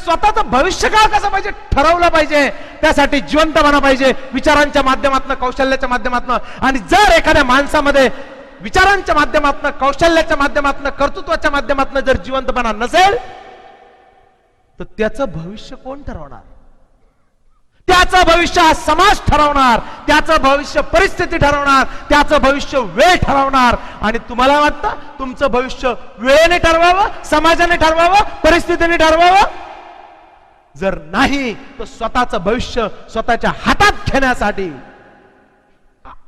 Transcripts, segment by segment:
स्वतःचं भविष्यकाळ कसं पाहिजे ठरवलं पाहिजे. त्यासाठी जिवंतपणा पाहिजे विचारांच्या माध्यमातून, कौशल्याच्या माध्यमातून. आणि जर एखाद्या माणसामध्ये विचारांच्या माध्यमातून, कौशल्याच्या माध्यमातून, कर्तृत्वाच्या माध्यमातून जर जिवंतपणा नसेल तर त्याचं भविष्य कोण ठरवणार? त्याचं भविष्य हा समाज ठरवणार, त्याचं भविष्य परिस्थिती ठरवणार, त्याचं भविष्य वेळ ठरवणार. आणि तुम्हाला वाटतं तुमचं भविष्य वेळेने ठरवावं, समाजाने ठरवावं, परिस्थितीने ठरवावं? जर नाही तर स्वतःचं भविष्य स्वतःच्या हातात घेण्यासाठी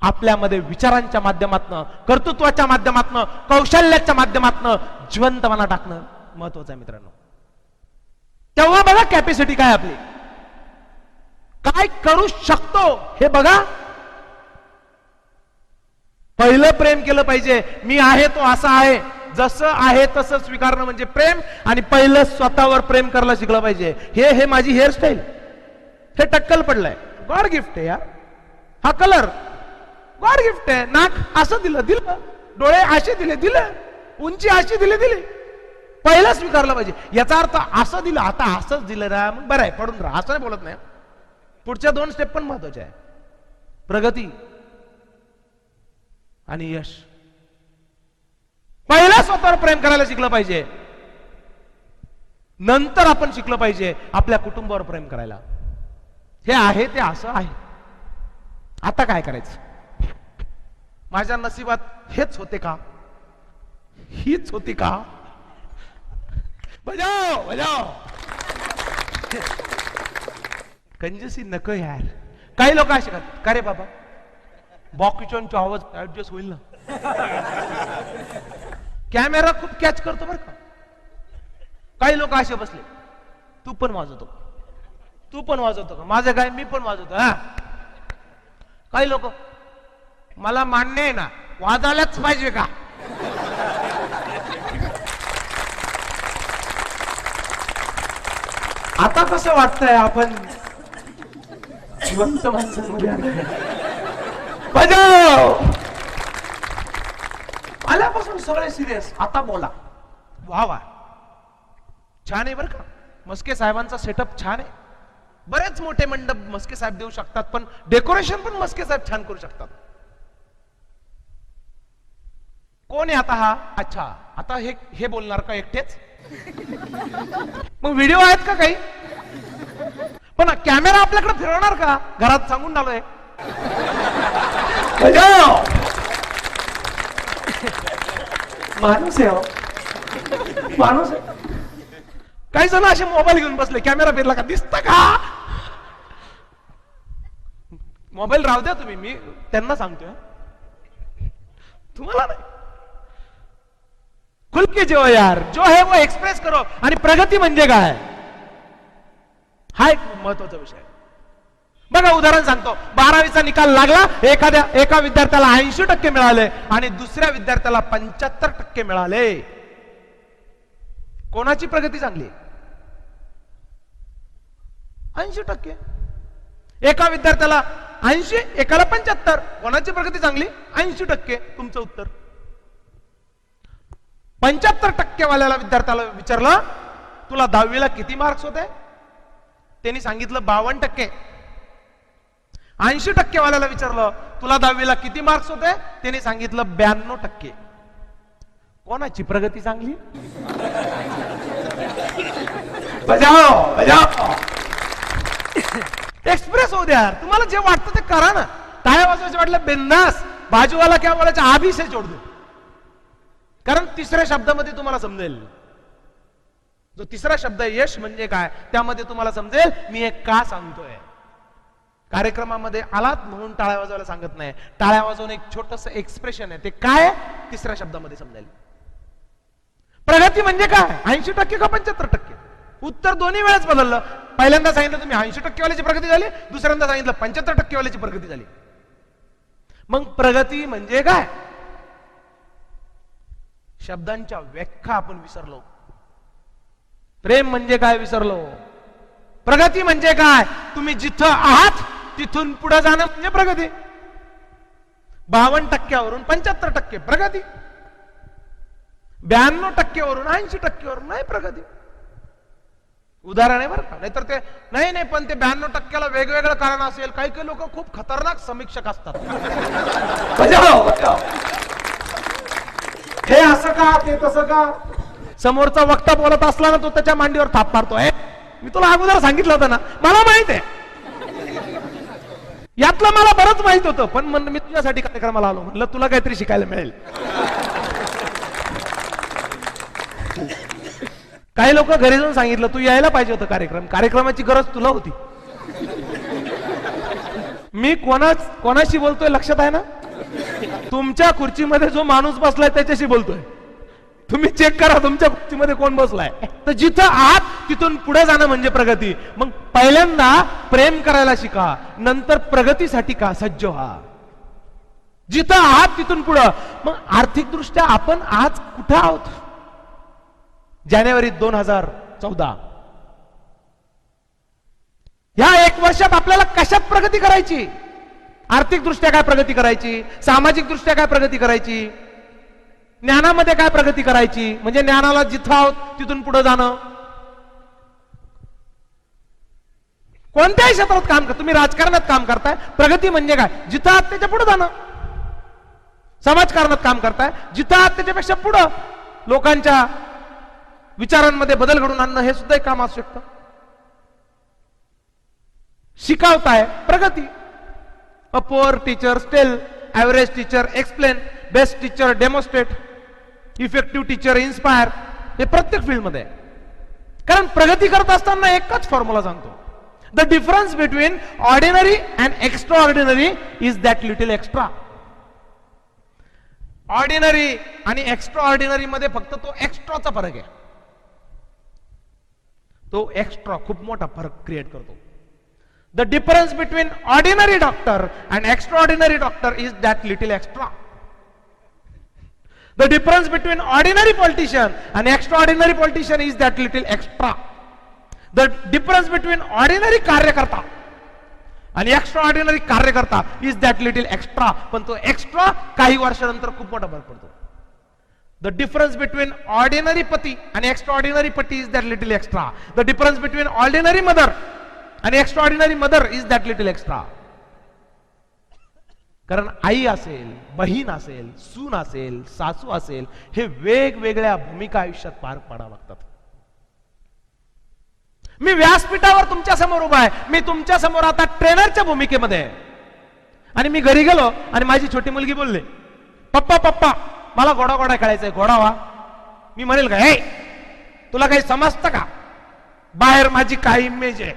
आपल्यामध्ये विचारांच्या माध्यमातून, कर्तृत्वाच्या माध्यमातून, कौशल्याच्या माध्यमातून जिवंतपणा टाकणं महत्वाचं आहे मित्रांनो. तेव्हा बघा कॅपॅसिटी काय आपली, काय करू शकतो हे बघा. पहिलं प्रेम केलं पाहिजे. मी आहे तो असा आहे, जसं आहे तसं स्वीकारणं म्हणजे प्रेम. आणि पहिलं स्वतःवर प्रेम करायला शिकलं पाहिजे. हे माझी हेअरस्टाईल, हे टक्कल पडलंय, गॉड गिफ्ट आहे यार. हा कलर गॉड गिफ्ट आहे. नाक असं दिलं, डोळे असे दिले, उंची अशी दिली. पहिलं स्वीकारलं पाहिजे. याचा अर्थ असं दिलं, आता असंच दिलं ना, मग बरं आहे, पडून राहा, असं नाही बोलत नाही. पुढच्या 2 स्टेप पण महत्वाच्या आहे. प्रगती आणि यश. पहिला स्वतःवर प्रेम करायला शिकलं पाहिजे, नंतर आपण शिकलं पाहिजे आपल्या कुटुंबावर प्रेम करायला. हे आहे ते असं आहे, आता काय करायचं? माझ्या नशिबात हेच होते का, हीच होती का? बजाव कंजूसी नको यार. काही लोक असे करतात, का रे बाबा बॉक्सचा आवाज ऍडजस्ट होईल ना, कॅमेरा खूप कॅच करतो बरं का. काही लोक असे बसले, तू पण वाजवतो का, माझं काय, मी पण वाजवतो. हा, काही लोक, मला मान्य आहे ना, वाजायलाच पाहिजे का? आता कसं वाटतंय आपण जिवंत माणसांमध्ये आल्यापासून सगळे सिरियस. आता बोला. वा छान आहे बरं का. मस्के साहेबांचा सेटअप छान आहे. बरेच मोठे मंडप मस्के साहेब देऊ शकतात, पण डेकोरेशन पण मस्के साहेब छान करू शकतात. कोण आहे आता हा? अच्छा, आता हे बोलणार का एकटेच? मग व्हिडिओ आहेत का काही? पण कॅमेरा आपल्याकडे फिरवणार का? घरात सांगून आलोय. माणूस आहे, माणूस आहे. काही जण असे मोबाईल घेऊन बसले, कॅमेरा फिरला का दिसत का? मोबाईल राहू द्या तुम्ही, मी त्यांना सांगतोय, तुम्हाला नाही. खुल के जो यार, जो है वो एक्सप्रेस करो. आणि प्रगती म्हणजे काय, हा एक महत्वाचा विषय. बघा उदाहरण सांगतो. 12वीचा निकाल लागला, एका विद्यार्थ्याला 80% मिळाले आणि दुसऱ्या विद्यार्थ्याला 75% मिळाले. कोणाची प्रगती चांगली? 80%. एका विद्यार्थ्याला 80, एकाला 75. कोणाची प्रगती चांगली? 80%. तुमचं उत्तर. 75% वाल्याला विद्यार्थ्याला विचारलं, तुला 10वीला किती मार्क्स होते? त्यांनी सांगितलं 52%. 80% वाल्याला विचारलं, तुला 10वीला किती मार्क्स होते? त्यांनी सांगितलं 92%. कोणाची प्रगती चांगली? बजाव. एक्सप्रेस होऊ द्या. तुम्हाला जे वाटतं ते करा ना. टाळ्या वाजवायचं वाटलं बिंदास. बाजूवाला क्या बोलायचं, आभी से जोड दो. कारण तिसऱ्या शब्दामध्ये तुम्हाला समजेल. जो तिसरा शब्द आहे यश म्हणजे काय, त्यामध्ये तुम्हाला समजेल मी हे का सांगतोय. कार्यक्रमामध्ये आलात म्हणून टाळ्या वाजवायला सांगत नाही. टाळ्या वाजवून एक छोटस एक्सप्रेशन आहे, ते काय तिसऱ्या शब्दामध्ये समजेल. प्रगती म्हणजे काय, 80% का 75%? उत्तर दोन्ही वेळेस बदललं. पहिल्यांदा सांगितलं तुम्ही 80% वाल्याची प्रगती झाली, दुसऱ्यांदा सांगितलं 75% वाल्याची प्रगती झाली. मग प्रगती म्हणजे काय? शब्दांच्या व्याख्या आपण विसरलो. प्रेम म्हणजे काय विसरलो. प्रगती म्हणजे काय, तुम्ही जिथं आहात तिथून पुढे जाणं म्हणजे प्रगती. 52% वरून 75% प्रगती. 92% वरून 80% वरून नाही प्रगती. उदाहरण आहे बरं का. नाहीतर ते नाही पण ते 92% वेगवेगळं कारण असेल. काही काही लोक खूप खतरनाक समीक्षक असतात. हे असं का ते तसं का. समोरचा वक्ता बोलत असला ना तो त्याच्या मांडीवर थाप मारतोय. मी तुला अगोदर सांगितलं होतं ना, मला माहित आहे. यातलं मला बरंच माहित होतं, पण मी तुझ्यासाठी कार्यक्रमाला आलो. म्हणलं तुला काहीतरी शिकायला मिळेल. काही लोक घरी जाऊन सांगितलं तू यायला पाहिजे होतं कार्यक्रमाची गरज तुला होती. मी कोणाशी बोलतोय लक्षात आहे ना. तुमच्या खुर्चीमध्ये जो माणूस बसलाय त्याच्याशी बोलतोय. तुम्ही चेक करा तुमच्या खुर्चीमध्ये कोण बसलाय. तर जिथं आहात तिथून पुढे जाणं म्हणजे प्रगती. मग पहिल्यांदा प्रेम करायला शिका, नंतर प्रगतीसाठी का सज्ज व्हा. जिथं आहात तिथून पुढं. मग आर्थिक दृष्ट्या आपण आज कुठं आहोत. जानेवारी 2014 ह्या 1 वर्षात आपल्याला कशात प्रगती करायची. आर्थिक दृष्ट्या काय प्रगती करायची, सामाजिक दृष्ट्या काय प्रगती करायची, ज्ञानामध्ये काय प्रगती करायची. म्हणजे ज्ञानाला जिथं आहोत तिथून पुढे जाणं. कोणत्याही क्षेत्रात काम करता, तुम्ही राजकारणात काम करताय, प्रगती म्हणजे काय, जिथं आहात त्याच्या पुढे जाणं. समाजकारणात काम करताय, जिथं आहात त्याच्यापेक्षा पुढं लोकांच्या विचारांमध्ये बदल घडून आणणं, हे सुद्धा एक काम असू शकतं. शिकवताय प्रगती. A poor teacher tell, average teacher explain, best teacher demonstrate, effective teacher inspire. हे प्रत्येक फील्डमध्ये आहे. कारण प्रगती करत असताना एकच फॉर्म्युला सांगतो, the difference between ordinary and extra ordinary is that little extra. Ordinary आणि एक्स्ट्रा ऑर्डिनरी मध्ये फक्त तो एक्स्ट्राचा फरक आहे. तो एक्स्ट्रा खूप मोठा फरक क्रिएट करतो. The difference between ordinary doctor and extra ordinary doctor is that little extra. The difference between ordinary politician and extra ordinary politician is that little extra. The difference between ordinary कार्यकर्ता आणि extra ordinary कार्यकर्ता is that little extra. पण तो extra काही वर्षानंतर खूप मोठा फरक पडतो. द डिफरन्स बिटवीन ऑर्डिनरी पती आणि एक्स्ट्रा ऑर्डिनरी पती is that little extra. The difference between ordinary mother आणि extra ordinary mother is that little extra. कारण आई असेल, बहीण असेल, सून असेल, सासू असेल, हे वेगवेगळ्या भूमिका आयुष्यात पार पाडाव्या लागतात. मी व्यासपीठावर तुमच्या समोर उभा आहे. मी तुमच्या समोर आता ट्रेनरच्या भूमिकेमध्ये आहे. आणि मी घरी गेलो आणि माझी छोटी मुलगी बोलले, पप्पा पप्पा मला घोडा घोडा खेळायचंय, घोडा व्हा. मी म्हणेल का, हे तुला काही समजतं का, बाहेर माझी काय इमेज आहे,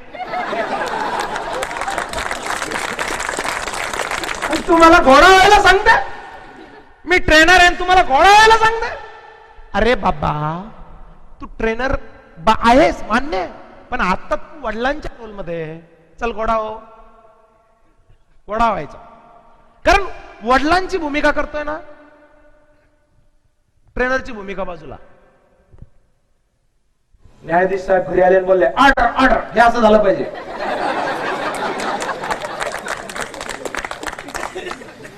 तुम्हाला घोडा व्हायला सांगते. मी ट्रेनर आहे तुम्हाला घोडा व्हायला सांगते. अरे बाबा तू ट्रेनर आहेस मान्य, पण आता तू वडिलांच्या रोलमध्ये चल घोडा हो. घोडा व्हायचा कारण वडिलांची भूमिका करतोय ना, ट्रेनरची भूमिका बाजूला. न्यायाधीश साहेब घरी आले आणि बोलले, ऑर्डर ऑर्डर, हे असं झालं पाहिजे.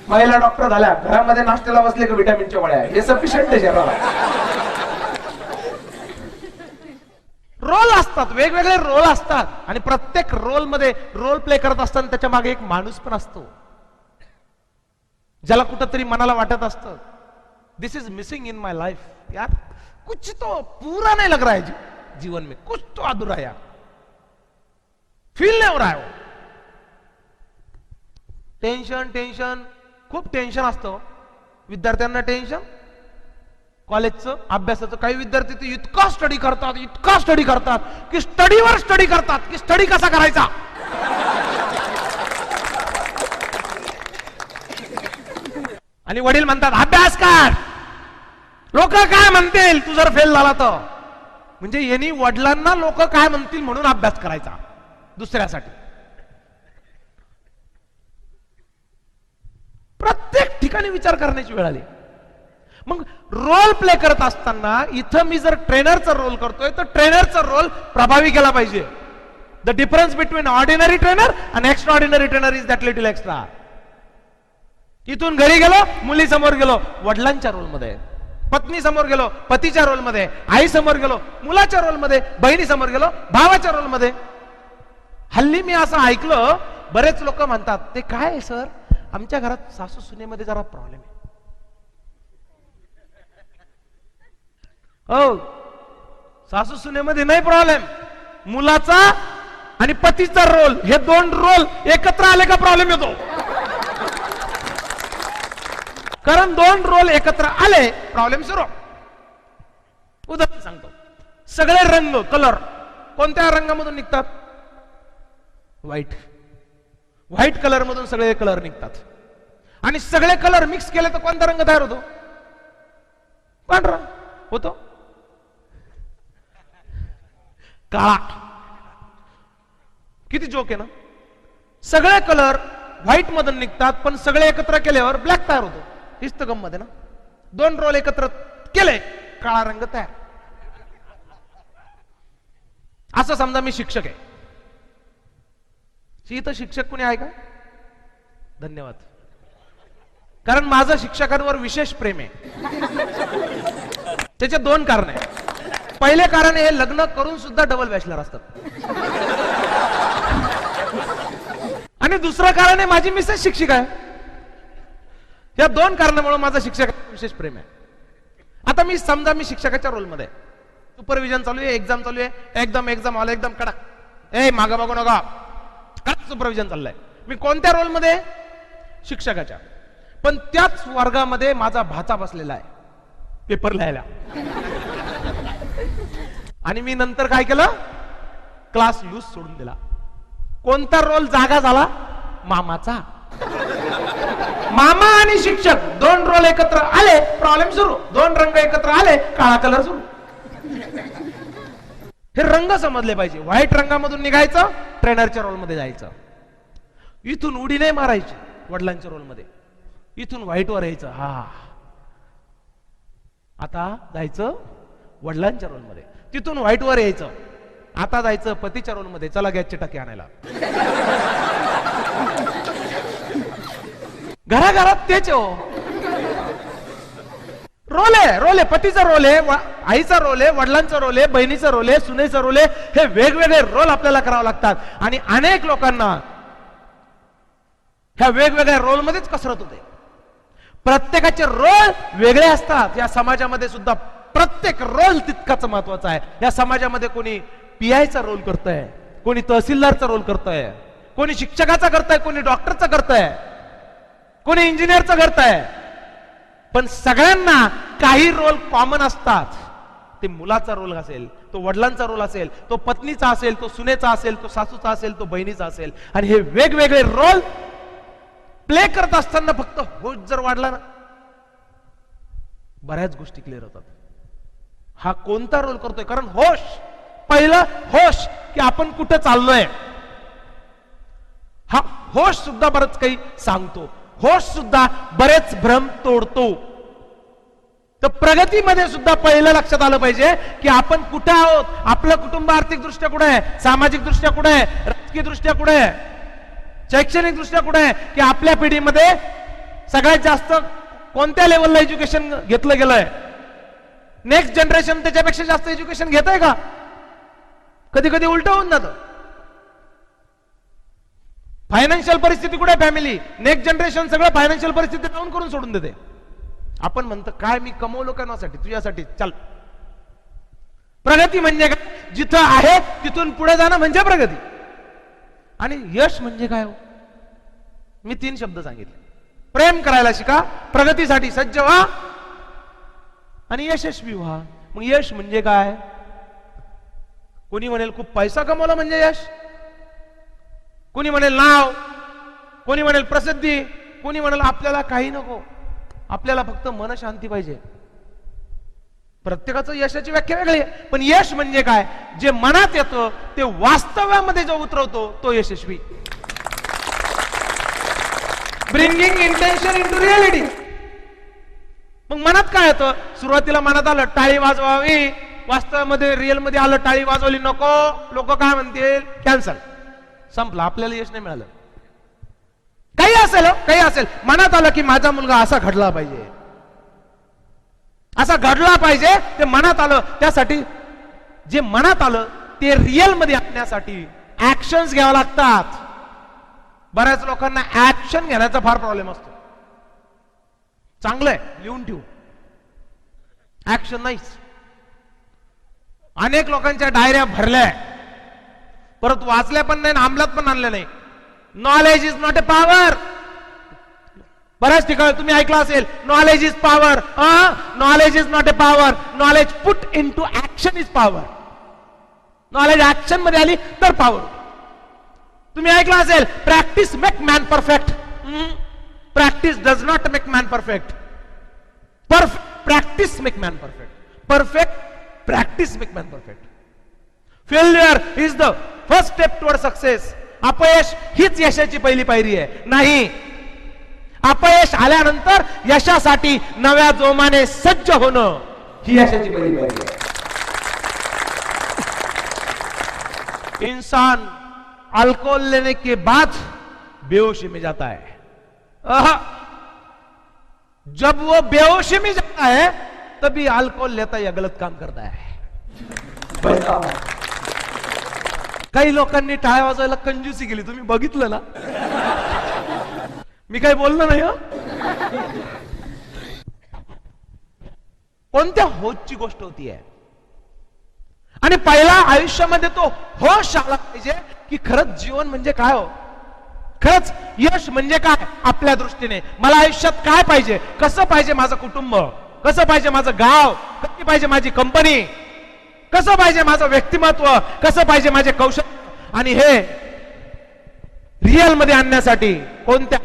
महिला डॉक्टर झाल्या, घरामध्ये नाश्त्याला बसले की विटॅमिनच्या गोळ्या, हे सफिशियंट आहे शरीराला. रोल असतात, वेगवेगळे रोल असतात आणि प्रत्येक रोल मध्ये रोल प्ले करत असताना त्याच्या मागे एक माणूस पण असतो, ज्याला कुठंतरी मनाला वाटत असतं, this is missing in my life. यार कुछ तो पूरा नहीं लग रहा है जीवन में, कुछ तो अधूरा है यार, फील नहीं हो रहा है वो. टेन्शन टेन्शन, खूप टेन्शन असतं विद्यार्थ्यांना. टेन्शन कॉलेजचं, अभ्यासाचं. काही विद्यार्थी ते इतका स्टडी करतात की स्टडीवर स्टडी करतात की स्टडी कसा करायचा. आणि वडील म्हणतात अभ्यास कर, लोक काय म्हणतील तू जर फेल झाला तर. म्हणजे यांनी वडिलांना लोक काय म्हणतील म्हणून अभ्यास करायचा दुसऱ्यासाठी. प्रत्येक ठिकाणी विचार करण्याची वेळ आली. मग रोल प्ले करत असताना इथं मी जर ट्रेनरचा रोल करतोय तर ट्रेनरचा रोल प्रभावी केला पाहिजे. The difference between ordinary trainer आणि extra ordinary trainer is that little extra. इथून घरी गेलो, मुली समोर गेलो, वडिलांच्या रोलमध्ये. पत्नी समोर गेलो पतीच्या रोलमध्ये, आई समोर गेलो मुलाच्या रोलमध्ये, बहिणी समोर गेलो भावाच्या रोलमध्ये. हल्ली मी असं ऐकलं, बरेच लोक म्हणतात ते काय आहे सर, आमच्या घरात सासू सुनेमध्ये जरा प्रॉब्लेम आहे. हो, सासू सुनेमध्ये नाही प्रॉब्लेम, मुलाचा आणि पतीचा रोल, हे दोन रोल एकत्र आले का प्रॉब्लेम येतो. कारण दोन रोल एकत्र आले प्रॉब्लेम सुरू. उदाहरण सांगतो, सगळे रंग कलर कोणत्या रंगामधून निघतात? व्हाईट. व्हाईट कलर मधून सगळे कलर निघतात. आणि सगळे कलर मिक्स केले तर कोणता रंग तयार होतो? पांढरा होतो. काळा. किती जोक आहे ना. सगळे कलर व्हाईट मधून निघतात पण सगळे एकत्र केल्यावर ब्लॅक तयार होतो. हीच तर गंमत आहे ना. दोन रोल एकत्र केले काळा रंग तयार. असं समजा मी शिक्षक आहे. इथं शिक्षक कोणी आहे का? धन्यवाद. कारण माझं शिक्षकांवर विशेष प्रेम आहे. त्याचे दोन कारण आहे. पहिले कारण हे लग्न करून सुद्धा डबल बॅचलर असतात. आणि दुसरं कारण आहे माझी मिसेस शिक्षिका आहे. या दोन कारणामुळे माझं शिक्षकांवर विशेष प्रेम आहे. आता मी समजा मी शिक्षकाच्या रोलमध्ये, सुपरविजन चालू आहे, एक्झाम चालू आहे, एकदम एक्झाम हॉल एकदम कडक, ए मागं बघू नका, कडक सुपरविजन चाललंय. मी कोणत्या रोलमध्ये? शिक्षकाच्या. पण त्याच वर्गामध्ये माझा भाचा बसलेला आहे पेपर लिहायला. आणि मी नंतर काय केलं? क्लास लूज सोडून दिला. कोणता रोल जागा झाला? मामाचा. मामा आणि शिक्षक दोन रोल एकत्र आले प्रॉब्लेम सुरू. दोन रंग एकत्र आले काळा कलर सुरू. हे रंग समजले पाहिजे. व्हाईट रंगामधून निघायचं, ट्रेनरच्या रोलमध्ये जायचं. इथून उडी नाही मारायची वडिलांच्या रोलमध्ये, इथून व्हाईट वर यायचं. हा, आता जायचं वडिलांच्या रोलमध्ये, तिथून व्हाईट वर यायचं. आता जायचं पतीच्या रोलमध्ये, चला गॅसची टाकी आणायला. घराघरात तेच हो. रोल आहे, पतीचा रोल आहे, आईचा रोल आहे, वडिलांचा रोल आहे, बहिणीचा रोल आहे, सुनेचा रोल आहे. हे वेगवेगळे रोल आपल्याला करावे लागतात. आणि अनेक लोकांना ह्या वेगवेगळ्या रोलमध्येच कसरत होते. प्रत्येकाचे रोल वेगळे असतात. या समाजामध्ये सुद्धा प्रत्येक रोल तितकाच महत्वाचा आहे. या समाजामध्ये कोणी पीआयचा रोल करतंय, कोणी तहसीलदारचा रोल करतंय, कोणी शिक्षकाचा करतंय, कोणी डॉक्टरचा करतंय, कोणी इंजिनियरचा करतंय. पण सगळ्यांना काही रोल कॉमन असतात. ते मुलाचा रोल असेल, तो वडिलांचा रोल असेल, तो पत्नीचा असेल, तो सुनेचा असेल, तो सासूचा असेल, तो बहिणीचा असेल. आणि हे वेगवेगळे रोल प्ले करत असताना फक्त होश जर वाढला ना, बऱ्याच गोष्टी क्लिअर होतात. हा कोणता रोल करतोय? कारण होश, पहिलं होश की आपण कुठे चाललोय. हा होश सुद्धा बरंच काही सांगतो. होश सुद्धा बरेच भ्रम तोडतो. तर प्रगतीमध्ये सुद्धा पहिलं लक्षात आलं पाहिजे की आपण कुठे आहोत, आपलं कुटुंब आर्थिक दृष्ट्या कुठे आहे, सामाजिक दृष्ट्या कुठे आहे, राजकीय दृष्ट्या कुठे आहे, शैक्षणिक दृष्ट्या कुठे आहे, की आपल्या पिढीमध्ये सगळ्यात जास्त कोणत्या लेवलला एज्युकेशन घेतलं गेलंय. नेक्स्ट जनरेशन त्याच्यापेक्षा जास्त एज्युकेशन घेत आहे का? कधी कधी उलट होऊन जातं. फायनान्शियल परिस्थिती कुठे फॅमिली, नेक्स्ट जनरेशन सगळं फायनान्शियल परिस्थिती डाऊन करून सोडून देते. आपण म्हणतो काय मी कमवलो कोणासाठी? तुझ्यासाठी. चल, प्रगती म्हणजे काय? जिथं आहे तिथून पुढे जाणं म्हणजे प्रगती. आणि यश म्हणजे काय हो? मी 3 शब्द सांगितले. प्रेम करायला शिका, प्रगतीसाठी सज्ज व्हा आणि यशस्वी व्हा. मग यश म्हणजे काय? कोणी म्हणेल खूप पैसा कमवला म्हणजे यश, कोणी म्हणेल नाव, कोणी म्हणेल प्रसिद्धी, कोणी म्हणेल आपल्याला काही नको, आपल्याला फक्त मन शांती पाहिजे. प्रत्येकाचं यशाची व्याख्या वेगळी आहे. पण यश म्हणजे काय? जे मनात येतं ते वास्तव्यामध्ये जो उतरवतो तो यशस्वी. Bringing intention into reality. मग मनात काय येतं? सुरुवातीला मनात आलं टाळी वाजवावी, वास्तवामध्ये रिअल मध्ये आलं टाळी वाजवली नको, लोक काय म्हणतील, कॅन्सल, संपला, आपल्याला यश नाही मिळालं. काही असेल, काही असेल, मनात आलं की माझा मुलगा असा घडला पाहिजे, असा घडला पाहिजे, ते मनात आलं. त्यासाठी जे मनात आलं ते रिअल मध्ये आणण्यासाठी ऍक्शन्स घ्यावे लागतात. बऱ्याच लोकांना ऍक्शन घेण्याचा फार प्रॉब्लेम असतो. चांगलंय, लिहून ठेवू, ऍक्शन नाहीच. अनेक लोकांच्या डायऱ्या भरल्या, परत वाचल्या पण नाही, अंमलात पण आणल्या नाही. Knowledge is not a power. बऱ्याच ठिकाणी तुम्ही ऐकलं असेल, knowledge is power. Knowledge is not a power. Knowledge put into action is power. Knowledge action मध्ये आली तर पॉवर. तुम्ही ऐकलं असेल, practice make man perfect. Practice does not make man perfect. Practice make man perfect. Perfect practice make man perfect. Failure is the first step toward success. अपयश हीच यशाची पहिली पायरी आहे. नाही, अपयश आल्यानंतर यशासाठी नव्या जोमाने सज्ज होणं ही यशाची पहिली पायरी आहे. इंसान अल्कोहल लेने के बाद बेहोशी में जाता है. जब वो बेहोशी में जाता है तभी अल्कोहल लेता है या गलत काम करता है. काही लोकांनी टाळ्या वाजवायला कंजूसी केली, तुम्ही बघितलं ना. मी काही बोललो नाही. कोणत्या होशची गोष्ट होतीये. आणि पहिला आयुष्यामध्ये तो होश आला पाहिजे की खरंच जीवन म्हणजे काय हो, खरंच यश म्हणजे काय आपल्या दृष्टीने. मला आयुष्यात काय पाहिजे, कसं पाहिजे माझं कुटुंब, कसं पाहिजे माझं गाव, कशी पाहिजे माझी कंपनी, कसं पाहिजे माझं व्यक्तिमत्व, कसं पाहिजे माझे कौशल्य. आणि हे रिअल मध्ये आणण्यासाठी कोणत्या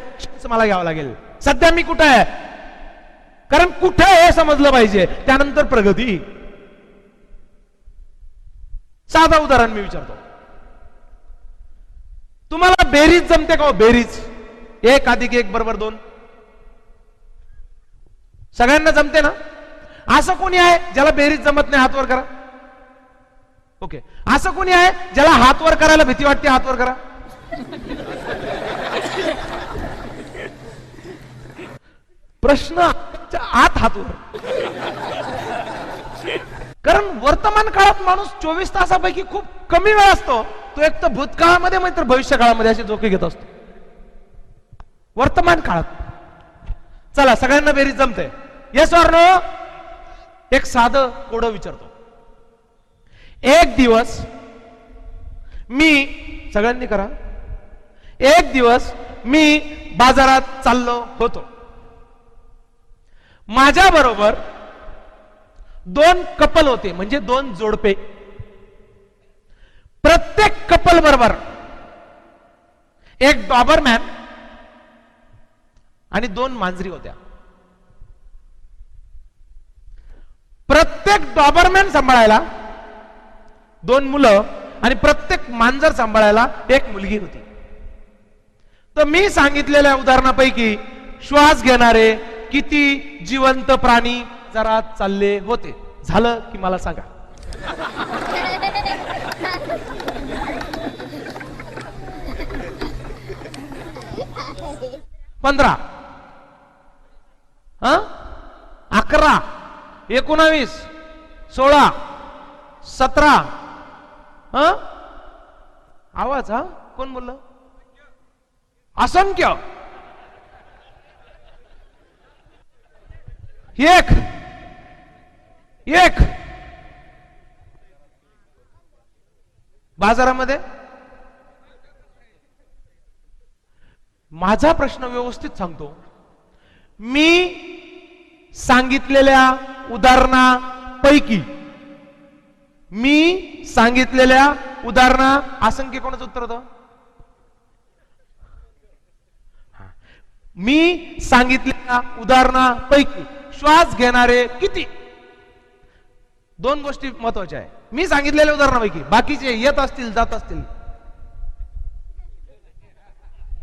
मला घ्यावं लागेल. सध्या मी कुठे आहे, कारण कुठे हे समजलं पाहिजे, त्यानंतर प्रगती. साधा उदाहरण मी विचारतो, तुम्हाला बेरीज जमते का हो? बेरीज 1+1 = 2 सगळ्यांना जमते ना. असं कोणी आहे ज्याला बेरीज जमत नाही? हात वर करा. ओके. असं कोणी आहे ज्याला हात वर करायला भीती वाटते? हात वर करा. प्रश्न आत हात वर. कारण वर्तमान काळात माणूस 24 तासापैकी खूप कमी वेळ असतो, तो एक तर भूतकाळामध्ये मात्र भविष्य काळामध्ये अशी झोके घेत असतो. वर्तमान काळात चला सगळ्यांना बेरीज जमते? Yes or no? एक साधं कोडं विचारतो. एक दिवस मी, सगळ्यांनी करा, एक दिवस मी बाजारात चाललो होतो. माझ्या बरोबर 2 कपल होते, म्हणजे 2 जोडपे. प्रत्येक कपल बरोबर एक डॉबरमॅन आणि 2 मांजरी होत्या. प्रत्येक डॉबरमॅन सांभाळायला 2 मुलं आणि प्रत्येक मांजर सांभाळायला 1 मुलगी होती. तर मी सांगितलेल्या उदाहरणापैकी श्वास घेणारे किती जिवंत प्राणी जरा चालले होते? झालं की मला सांगा. पंधरा, 11, 19, 16, 17. आवाज कोण बोललं? असंख्य. एक बाजारामध्ये. माझा प्रश्न व्यवस्थित सांगतो. मी सांगितलेल्या उदाहरणापैकी असंख्य कोणाचं उत्तर होतं? मी सांगितलेल्या उदाहरणापैकी श्वास घेणारे किती? 2 गोष्टी महत्वाच्या आहे. मी सांगितलेल्या उदाहरणापैकी, बाकीचे येत असतील जात असतील.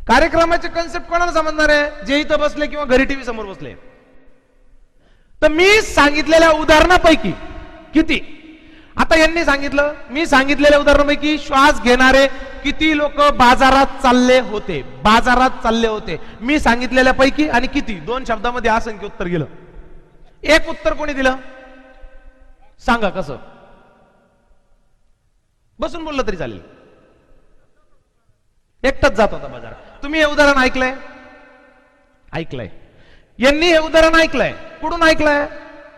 कार्यक्रमाचे कन्सेप्ट कोणाला समजणार आहे? जे इथं बसले किंवा घरी टीव्ही समोर बसले. तर मी सांगितलेल्या उदाहरणापैकी किती? आता यांनी सांगितलं, मी सांगितलेल्या उदाहरणापैकी श्वास घेणारे किती लोक बाजारात चालले होते? बाजारात चालले होते. मी सांगितलेल्या पैकी आणि किती? 2 शब्दामध्ये असंख्य उत्तर गेलं. एक उत्तर कोणी दिलं सांगा कसं? बसून बोललं तरी चालेल. एकटाच जात होता बाजारात. तुम्ही हे उदाहरण ऐकलंय? ऐकलंय. यांनी हे उदाहरण ऐकलंय. कुठून ऐकलंय?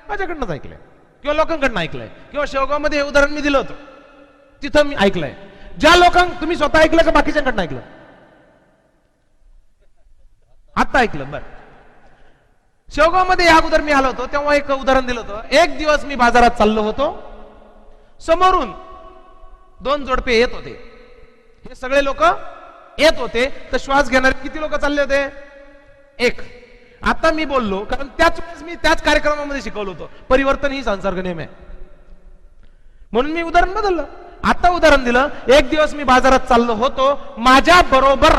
माझ्याकडनंच ऐकलंय किंवा लोकांकडनं ऐकलंय किंवा शेवगावमध्ये हे उदाहरण मी दिलं होतं तिथं मी ऐकलंय. ज्या लोकांना तुम्ही स्वतः ऐकलं का बाकीच्यांकडनं ऐकलं? आता ऐकलं. बरं, शेवगावमध्ये या अगोदर मी आलो होतो तेव्हा एक उदाहरण दिलं होतं. एक दिवस मी बाजारात चाललो होतो, समोरून दोन जोडपे येत होते. हे सगळे लोक येत होते तर श्वास घेणारे किती लोक चालले होते? एक. आता मी बोललो कारण त्याच वेळेस मी त्याच कार्यक्रमामध्ये शिकवलं होतं परिवर्तन ही संसर्ग नियम आहे म्हणून मी उदाहरण बदललं. आता उदाहरण दिलं, एक दिवस मी बाजारात चाललो होतो, माझ्या बरोबर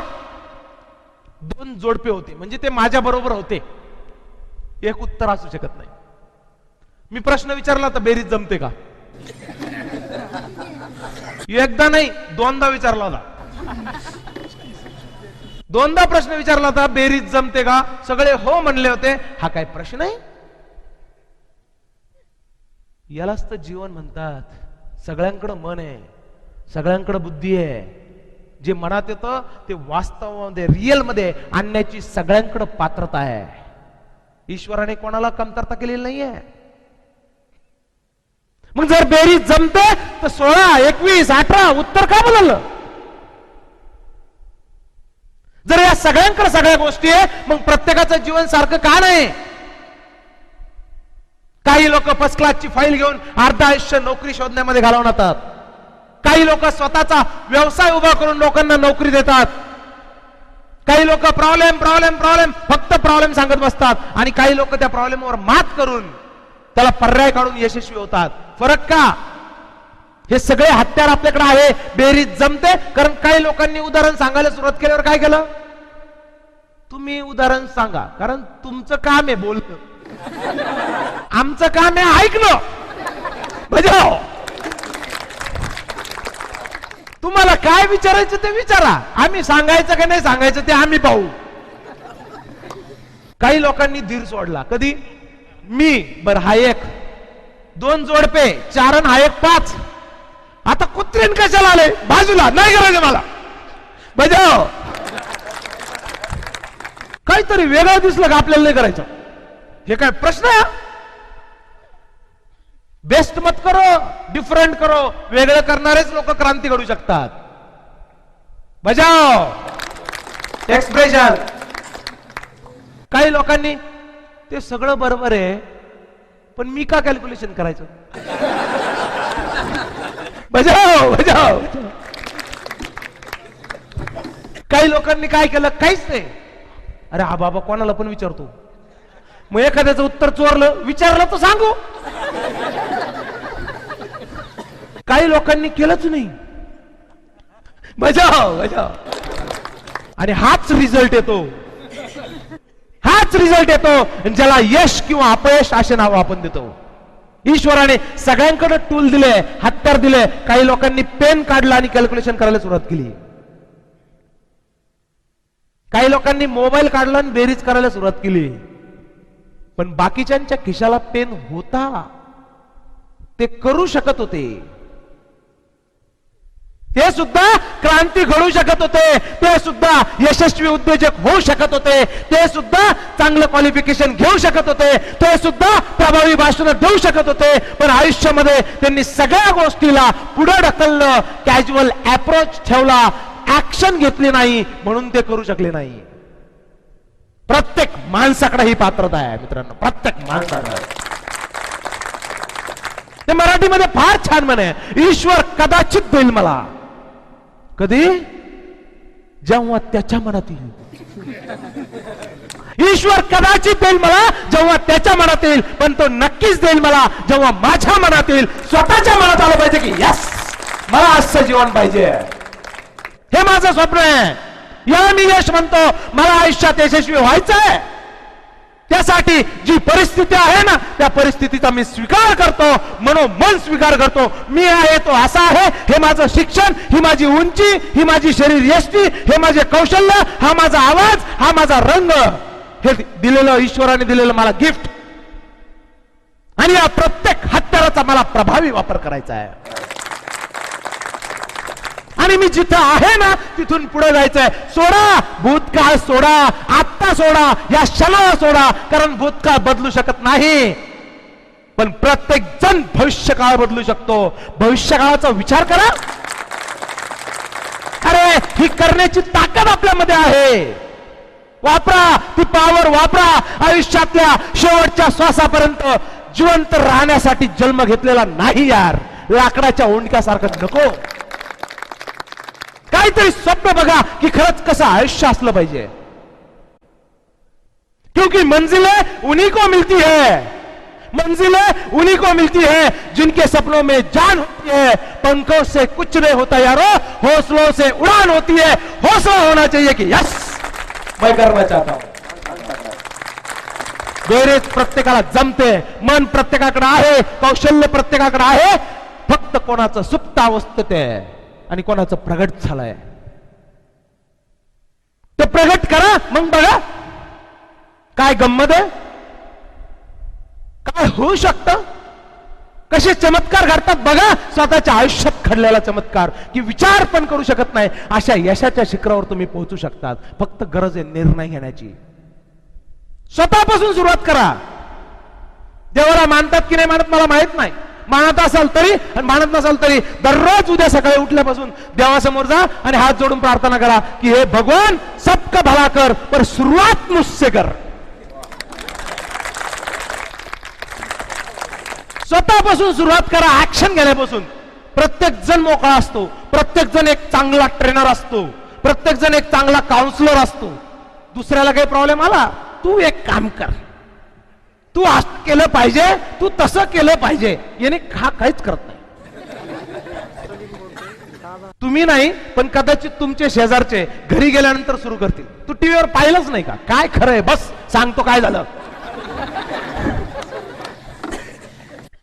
दोन जोडपे होते, म्हणजे ते माझ्या बरोबर होते. एक उत्तर असू शकत नाही. मी प्रश्न विचारला तर बेरीज जमते का? एकदा नाही दोनदा विचारला होता. दोनदा प्रश्न विचारला होता, बेरीज जमते का? सगळे हो म्हणले होते. हा काय प्रश्न आहे? यालाच तर जीवन म्हणतात. सगळ्यांकडे मन आहे, सगळ्यांकडे बुद्धी आहे. जे मनात येतं ते वास्तवामध्ये रिअल मध्ये आणण्याची सगळ्यांकडे पात्रता आहे. ईश्वराने कोणाला कमतरता केलेली नाहीये. मग जर बेरीज जमते तर 16, 21, 18 उत्तर का बदललं? जर या सगळ्यांकडे सगळ्या गोष्टी आहे मग प्रत्येकाचं जीवन सारखं का नाही? काही लोक फर्स्ट क्लासची फाईल घेऊन अर्ध आयुष्य नोकरी शोधण्यामध्ये घालवतात. काही लोक स्वतःचा व्यवसाय उभा करून लोकांना नोकरी देतात. काही लोक प्रॉब्लेम प्रॉब्लेम प्रॉब्लेम फक्त प्रॉब्लेम सांगत बसतात आणि काही लोक त्या प्रॉब्लेमवर मात करून त्याला पर्याय काढून यशस्वी होतात. फरक का? हे सगळे हत्यार आपल्याकडे आहे. बेरीज जमते कारण काही लोकांनी उदाहरण सांगायला सुरुवात केल्यावर काय केलं? तुम्ही उदाहरण सांगा कारण तुमचं काम आहे बोलणं, आमचं काम आहे ऐकणं. बजाव. तुम्हाला काय विचारायचं ते विचारा, आम्ही सांगायचं का नाही सांगायचं ते आम्ही पाहू. काही लोकांनी धीर सोडला. कधी? मी बर हा एक, दोन जोडपे 4 हा एक 5. आता कुत्रेन कशाला आले? बाजूला नाही करायचं मला. बजाव. काहीतरी वेगळं दिसलं का आपल्याला नाही करायचं? हे काय प्रश्न आहे? बेस्ट मत करो, डिफरंट करो. वेगळं करणारेच लोक क्रांती घडू शकतात. बजाव. एक्सप्रेशन. काही लोकांनी ते सगळं बरोबर आहे पण मी का कॅल्क्युलेशन करायचं? बजाव बजाव. काही लोकांनी काय केलं? काहीच नाही. अरे हा बाबा कोणाला पण विचारतो. मग एखाद्याचं उत्तर चोरलं, विचारलं तर सांगू. काही लोकांनी केलंच नाही. बजाव बजाव. आणि हाच रिझल्ट येतो. हाच रिझल्ट येतो ज्याला यश किंवा अपयश असे नाव आपण देतो. ईश्वराने सगळ्यांकडे टूल दिले, हत्यार दिले. काही लोकांनी पेन काढला आणि कॅल्क्युलेशन करायला सुरुवात केली. काही लोकांनी मोबाईल काढला आणि बेरीज करायला सुरुवात केली. पण बाकीच्यांच्या खिशाला पेन होता, ते करू शकत होते. ते सुद्धा क्रांती घडू शकत होते. ते सुद्धा यशस्वी उद्योजक होऊ शकत होते. ते सुद्धा चांगलं क्वालिफिकेशन घेऊ शकत होते. ते सुद्धा प्रभावी भाषण देऊ शकत होते. पण आयुष्यामध्ये त्यांनी सगळ्या गोष्टीला पुढे ढकललं, कॅज्युअल अप्रोच ठेवला, ऍक्शन घेतली नाही म्हणून ते करू शकले नाही. प्रत्येक माणसाकडे ही पात्रता आहे मित्रांनो. प्रत्येक माणसाकडे. ते मराठीमध्ये फार छान म्हणे, ईश्वर कदाचित देईल मला. कधी? जेव्हा त्याच्या मनात येईल. ईश्वर कदाचित देईल मला जेव्हा त्याच्या मनात येईल, पण तो नक्कीच देईल मला जेव्हा माझ्या मनात येईल. स्वतःच्या मनात आलं पाहिजे की यस मला असं जीवन पाहिजे, हे माझं स्वप्न आहे. याला मी यश म्हणतो. मला आयुष्यात यशस्वी व्हायचंय. त्यासाठी जी परिस्थिती आहे ना त्या परिस्थितीचा मी स्वीकार करतो, मनोमन स्वीकार करतो. मी आहे तो असा आहे. हे माझं शिक्षण, ही माझी उंची, ही माझी शरीर यष्टी, हे माझे कौशल्य, हा माझा आवाज, हा माझा रंग, हे दिलेलं ईश्वराने दिलेलं मला गिफ्ट. आणि या प्रत्येक हत्याराचा मला प्रभावी वापर करायचा आहे. आणि मी जिथं आहे ना तिथून पुढे जायचंय. सोडा भूतकाळ, सोडा आत्ता, सोडा या क्षणाला सोडा, कारण भूतकाळ बदलू शकत नाही, पण प्रत्येक जण भविष्यकाळ बदलू शकतो. भविष्यकाळाचा विचार करा. अरे ही करण्याची ताकद आपल्यामध्ये आहे. वापरा ती पावर, वापरा. आयुष्यातल्या शेवटच्या श्वासापर्यंत जिवंत राहण्यासाठी जन्म घेतलेला नाही यार. लाकडाच्या ओंडक्यासारखं नको. काहीतरी स्वप्न बघा की खरंच कसं आयुष्य असलं पाहिजे. क्योंकि मंजिलें उन्हीं को मिलती है, मंजिलें उन्हीं को मिलती है जिनके सपनों में जान होती है. पंखों से कुछ नहीं होता यारो, हौसलों से उड़ान होती है. हौसला होना चाहिए कि यस मैं करना चाहता हूं. गैरेज प्रत्येकाला जमते, मन प्रत्येकाकडे आहे, कौशल्य प्रत्येकाकडे आहे. फक्त कोणाचं सुप्त अवस्थेत आहे आणि कोणाचं प्रगट झालंय. ते प्रगट करा, मग बघा काय गंमत आहे, काय होऊ शकतं, कसे चमत्कार घडतात बघा. स्वतःच्या आयुष्यात घडलेला चमत्कार की विचार पण करू शकत नाही अशा यशाच्या शिखरावर तुम्ही पोहोचू शकतात. फक्त गरज आहे निर्णय घेण्याची. स्वतःपासून सुरुवात करा. देवाला मानतात की नाही मानत मला माहित नाही. मानत असाल तरी आणि मानत नसाल तरी दररोज उद्या सकाळी उठल्यापासून देवासमोर जा आणि हात जोडून प्रार्थना करा की हे भगवान सबका भला कर, पर सुरुवात मुझसे कर. स्वतःपासून सुरुवात करा. ऍक्शन घेण्यापासून. प्रत्येक जण मोकळा असतो, प्रत्येक जण एक चांगला ट्रेनर असतो, प्रत्येक जण एक चांगला काउन्सिलर असतो. दुसऱ्याला काही प्रॉब्लेम आला, तू एक काम कर, तू असं केलं पाहिजे, तू तसं केलं पाहिजे, याने हा काहीच करत नाही. तुम्ही नाही पण कदाचित तुमचे शेजारचे घरी गेल्यानंतर सुरू करतील. तू टीव्हीवर पाहिलंच नाही का, काय खरंय, बस सांगतो काय झालं.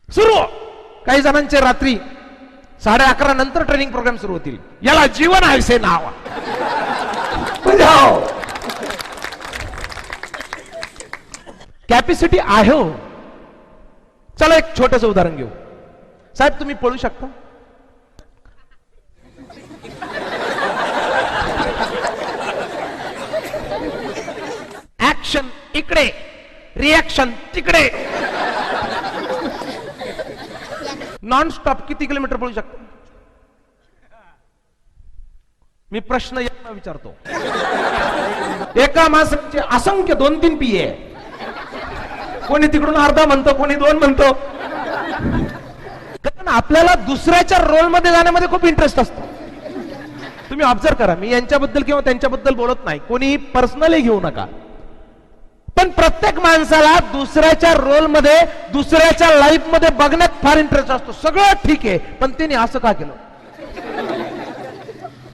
सुरू. काही जणांचे रात्री 11:30 नंतर ट्रेनिंग प्रोग्राम सुरू होतील. याला जीवन आयुष्य नाव. कॅपॅसिटी आहे हो. चला एक छोटंसं उदाहरण घेऊ. साहेब तुम्ही पळू शकता? ऍक्शन इकडे, रिएक्शन तिकडे. नॉन स्टॉप किती किलोमीटर पळू शकता? मी प्रश्न यांना विचारतो. एका माणसाचे असंख्य 2-3 पिये. कोणी तिकडून अर्धा म्हणतो, कोणी 2 म्हणतो. कारण आपल्याला दुसऱ्याच्या रोल मध्ये जाण्यामध्ये खूप इंटरेस्ट असतो. तुम्ही ऑब्झर्व करा. मी यांच्याबद्दल किंवा त्यांच्याबद्दल बोलत नाही, कोणी पर्सनली घेऊ नका. पण प्रत्येक माणसाला दुसऱ्याच्या रोल मध्ये, दुसऱ्याच्या लाईफ मध्ये बघण्यात फार इंटरेस्ट असतो. सगळं ठीक आहे, पण त्यांनी असं का केलं?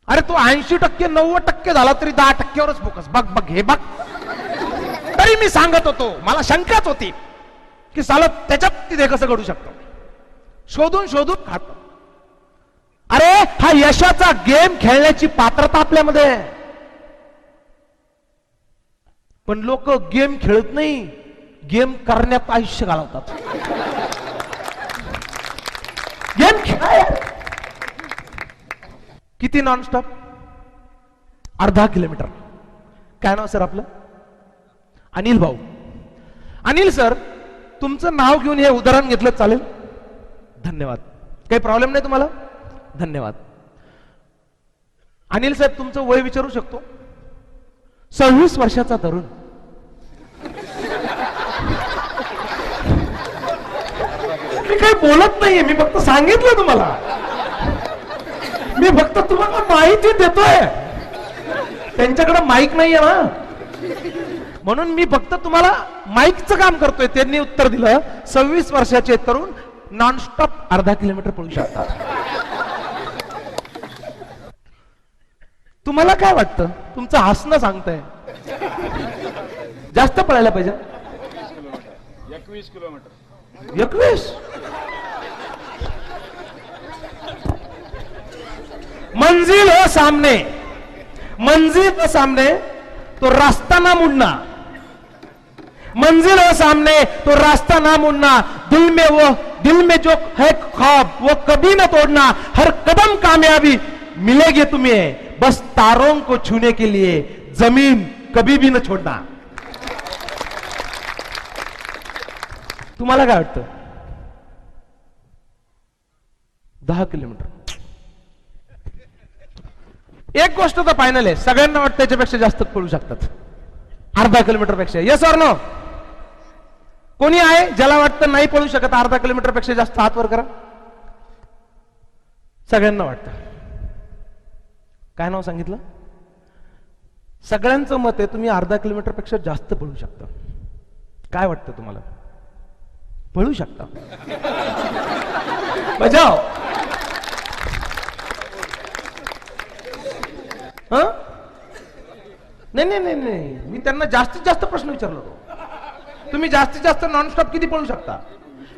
अरे तू 80% 90% झाला तरी 10%वरच फोकस. बघ बघ हे बघ. तरी मी सांगत होतो, मला शंकाच होती की साला त्याच्यात तिथे कसं घडू शकतं. शोधून शोधून खातो. अरे हा यशाचा गेम खेळण्याची पात्रता आपल्यामध्ये आहे. पण लोक गेम खेळत नाही, गेम करण्यात आयुष्य घालवतात. गेम खेळा. किती नॉनस्टॉप? अर्धा किलोमीटर. काय नाव सर आपलं? अनिल भाऊ. अनिल सर तुमचं नाव घेऊन हे उदाहरण घेतलं चालेल? धन्यवाद. काही प्रॉब्लेम नाही तुम्हाला? धन्यवाद. अनिल साहेब तुमचं वय विचारू शकतो? 26 वर्षाचा तरुण. मी काही बोलत नाहीये, मी फक्त सांगितलं तुम्हाला. मी फक्त तुम्हाला माहिती देतोय. त्यांच्याकडे माईक नाहीये ना, म्हणून मी फक्त तुम्हाला माईकचं काम करतोय. त्यांनी उत्तर दिलं 26 वर्षाचे तरुण नॉनस्टॉप अर्धा किलोमीटर पळू शकतात. तुम्हाला काय वाटतं? तुमचं हसणं सांगतंय जास्त पळायला पाहिजे. 21 किलोमीटर. 21. मंजिल हो सामने, मंजिल हो सामने, तो रास्ता ना मुड़ना. मंजिल हो सामने तो रास्ता ना मुड़ना, दिल में जो है ख्वाब वो कभी ना तोड़ना, हर कदम कामयाबी मिलेगी तुम्हें, बस तारों को छूने के लिए जमीन कभी भी न छोड़ना. तुम्हाला काय वाटतं? 10 किलोमीटर. एक गोष्ट तर फायनल आहे, सगळ्यांना वाटतं त्याच्यापेक्षा जास्त पळू शकतात 1/2 किलोमीटर पेक्षा. Yes or no? कोणी आहे ज्याला वाटतं नाही पळू शकत 1/2 किलोमीटर पेक्षा जास्त? हात वर करा. सगळ्यांना वाटतं. काय नाव सांगितलं? सगळ्यांचं मत आहे तुम्ही 1/2 किलोमीटर पेक्षा जास्त पळू शकता. काय वाटतं तुम्हाला? पळू शकता? बजाव. नाही नाही नाही नाही, मी त्यांना जास्तीत जास्त प्रश्न विचारलो होतो. तुम्ही जास्तीत जास्त नॉनस्टॉप किती पळू शकता?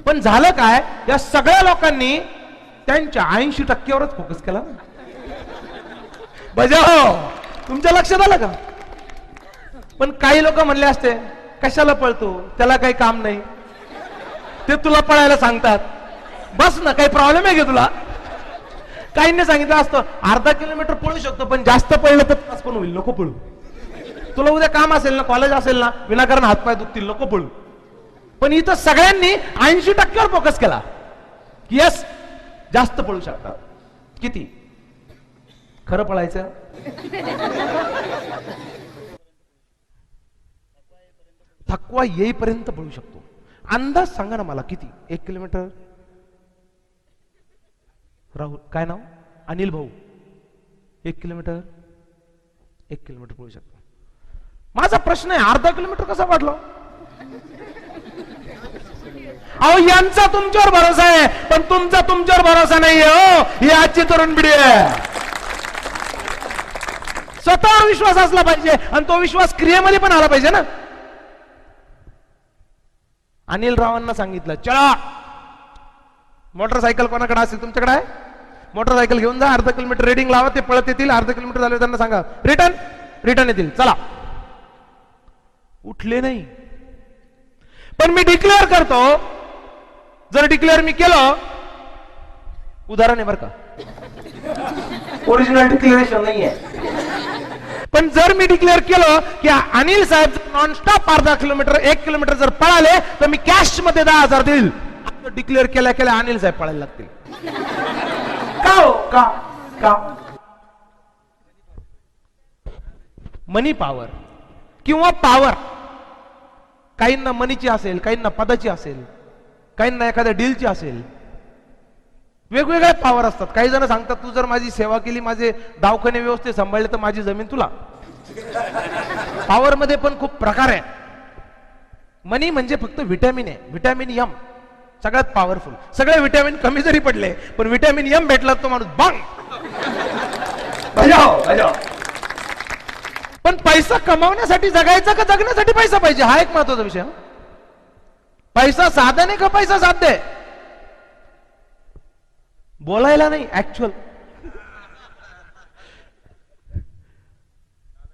पण झालं काय, या सगळ्या लोकांनी त्यांच्या 80%वरच फोकस केला. बजाव. तुमच्या लक्षात आलं का? पण काही लोक म्हणले असते कशाला पळतो, त्याला काही काम नाही, ते तुला पळायला सांगतात, बस ना, काही प्रॉब्लेम आहे का तुला? काहींनी सांगितलं असतं 1/2 किलोमीटर पळू शकतो, पण जास्त पळलं तर त्रास पण होईल, नको पळू. तुला उद्या काम असेल ना, कॉलेज असेल ना, विनाकारण हातपाय दुखतील, नको पळू. पण इथं सगळ्यांनी 80%वर फोकस केला की यस जास्त पळू शकतात. किती खरं पळायचं? थकवा येईपर्यंत पळू शकतो. अंदाज सांगा ना मला, किती? 1 किलोमीटर? राहुल, काय नाव? अनिल भाऊ. 1 किलोमीटर? 1 किलोमीटर पळू शकतो. माझा प्रश्न आहे, 1/2 किलोमीटर कसा वाढलो? अहो, यांचा तुमच्यावर भरोसा आहे, पण तुमचा तुमच्यावर भरोसा नाहीये. हो, ही आजची तरुण पिढी आहे. स्वतःवर विश्वास असला पाहिजे आणि तो विश्वास क्रियेमध्ये पण आला पाहिजे ना. अनिल रावांना सांगितलं, चला मोटरसायकल कोणाकडे असेल, तुमच्याकडे आहे? मोटरसायकल घेऊन जा, 1/2 किलोमीटर रेडिंग लावा, ते पळत येतील. 1/2 किलोमीटर झाले त्यांना सांगा रिटर्न येतील. चला. उठले नाही. पण मी डिक्लेअर करतो, जर डिक्लेअर मी केलं, उदाहरण आहे बरं का, ओरिजिनल डिक्लेरेशन नाहीये, पण जर मी डिक्लेअर केलं की अनिल साहेब नॉनस्टॉप 1/2 किलोमीटर 1 किलोमीटर जर पळाले तर मी कॅश मध्ये 10,000 देईल, डिक्लेअर केल्या केल्या अनिल साहेब पळायला लागतील. का हो? का मनी पॉवर किंवा पॉवर, काहींना मनीची असेल, काहींना पदाची असेल, काहींना एखाद्या डीलची असेल, वेगवेगळ्या पॉवर असतात. काही जण सांगतात तू जर माझी सेवा केली, माझे दवाखाने व्यवस्थित सांभाळले तर माझी जमीन तुला. पॉवर मध्ये पण खूप प्रकार आहे. मनी म्हणजे फक्त व्हिटॅमिन आहे, व्हिटॅमिन एम सगळ्यात पॉवरफुल. सगळे व्हिटॅमिन कमी जरी पडले पण व्हिटॅमिन एम भेटला तो माणूस बांग. पण पैसा कमावण्यासाठी जगायचा का जगण्यासाठी पैसा पाहिजे, हा एक महत्वाचा विषय. पैसा साधन आहे का पैसा साध्य आहे? बोलायला नाही, ऍक्च्युअल.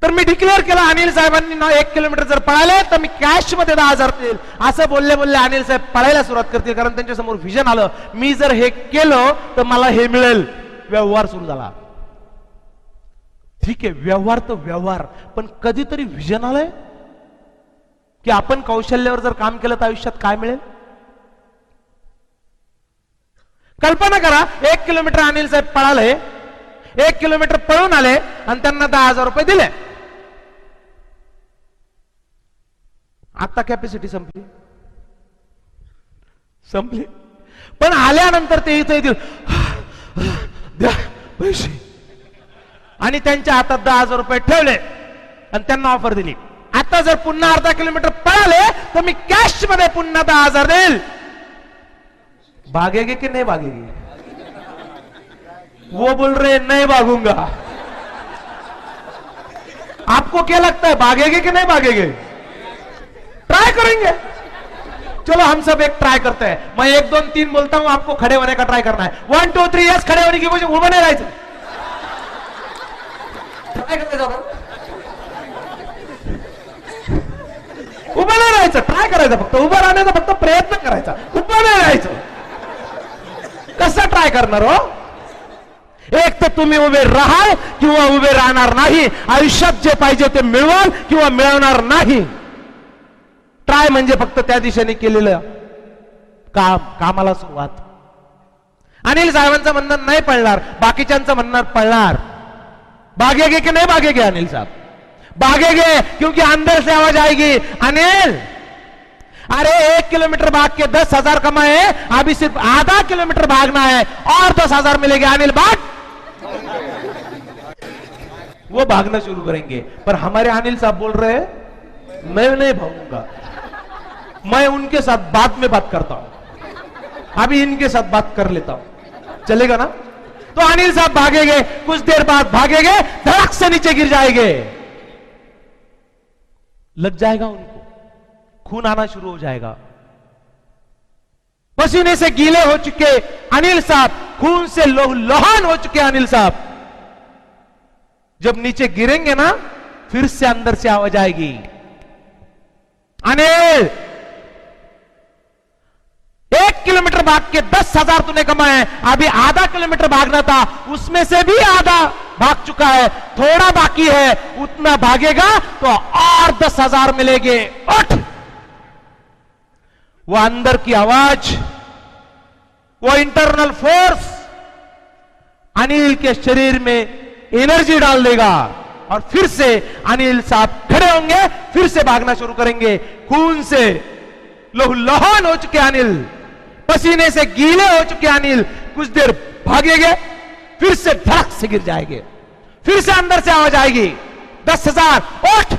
तर मी डिक्लेअर केला अनिल साहेबांनी 1 किलोमीटर जर पळाले तर मी कॅश मध्ये 10,000 देईल. असं बोलले बोलले अनिल साहेब पळायला सुरुवात करतील, कारण त्यांच्या समोर व्हिजन आलं, मी जर हे केलं तर मला हे मिळेल. व्यवहार सुरू झाला. ठीक आहे, व्यवहार तर व्यवहार, पण कधीतरी व्हिजन आलंय की आपण कौशल्यावर जर काम केलं तर आयुष्यात काय मिळेल. कल्पना करा, 1 किलोमीटर अनिल साहेब पळाले, 1 किलोमीटर पळून आले आणि त्यांना 10,000 रुपये दिले. आता कॅपॅसिटी संपली. पण आल्यानंतर ते इथे येतील, द्या पैसे, आणि त्यांच्या हातात 10,000 रुपये ठेवले आणि त्यांना ऑफर दिली, आता जर पुन्हा 1/2 किलोमीटर पळाले तर मी कॅश मध्ये पुन्हा 10,000 देईल. भागेगे कि नहीं भागेगी? वो बोल रहे नहीं भागूंगा. आपको क्या लगता है, भागेगे कि नहीं भागेगे? ट्राई करेंगे. चलो हम सब एक ट्राई करते हैं. मैं 1 2 3 बोलता हूं, आपको खड़े होने का ट्राई करना है. 1 2 3 यस. खड़े होने की वजह उभं नाही राहायचं. ट्राय करते जाऊ. उभं नाही राहायचं, ट्राय करायचं, फक्त उभं राहण्याचा फक्त प्रयत्न करायचा, उभं नाही राहायचं. कसं ट्राय करणार हो? एक तर तुम्ही उभे राहाल किंवा उभे राहणार नाही. आयुष्यात जे पाहिजे ते मिळवाल किंवा मिळवणार नाही. ट्राय म्हणजे फक्त त्या दिशेने केलेलं कामाला सुरुवात. अनिल साहेबांचं म्हणणं नाही पडणार, बाकीच्यांचं म्हणणं पडणार. भागेगे कि नहीं भागेगे अनिल साहब? भागेगे, क्योंकि अंदर से आवाज आएगी, अनिल अरे 1 किलोमीटर भाग के 10,000 कमाए, अभी सिर्फ आधा किलोमीटर भागना है और 10,000 मिलेंगे, अनिल भाग. वो भागना शुरू करेंगे. पर हमारे अनिल साहब बोल रहे हैं मैं नहीं भागूंगा, मैं उनके साथ बाद में बात करता हूं, अभी इनके साथ बात कर लेता हूं. चलेगा ना? तो अनिल साहब भागेंगे, कुछ देर बाद भागेंगे, धड़क से नीचे गिर जाएंगे. लग जाएगा उनको, खून आना शुरू हो जाएगा. पसीने से गीले हो चुके अनिल साहब, खून से लोहान हो चुके अनिल साहब, जब नीचे गिरेंगे ना, फिर से अंदर से आवाज आएगी, अनिल 1 किलोमीटर भाग के 10,000 तूने कमाए, अभी आधा किलोमीटर भागना था, उसमें से भी आधा भाग चुका है, थोड़ा बाकी है, उतना भागेगा तो और 10,000 मिलेंगे. उठ. वो अंदर की आवाज, वो इंटरनल फोर्स अनिल के शरीर में एनर्जी डाल देगा और फिर से अनिल साहब खड़े होंगे, फिर से भागना शुरू करेंगे. खून से लहूलुहान हो चुके अनिल, पसीने से गीले हो चुके अनिल, कुछ देर भागेंगे, फिर से धड़क से गिर जाएंगे, फिर से अंदर से आवाज आएगी 10,000. उठ.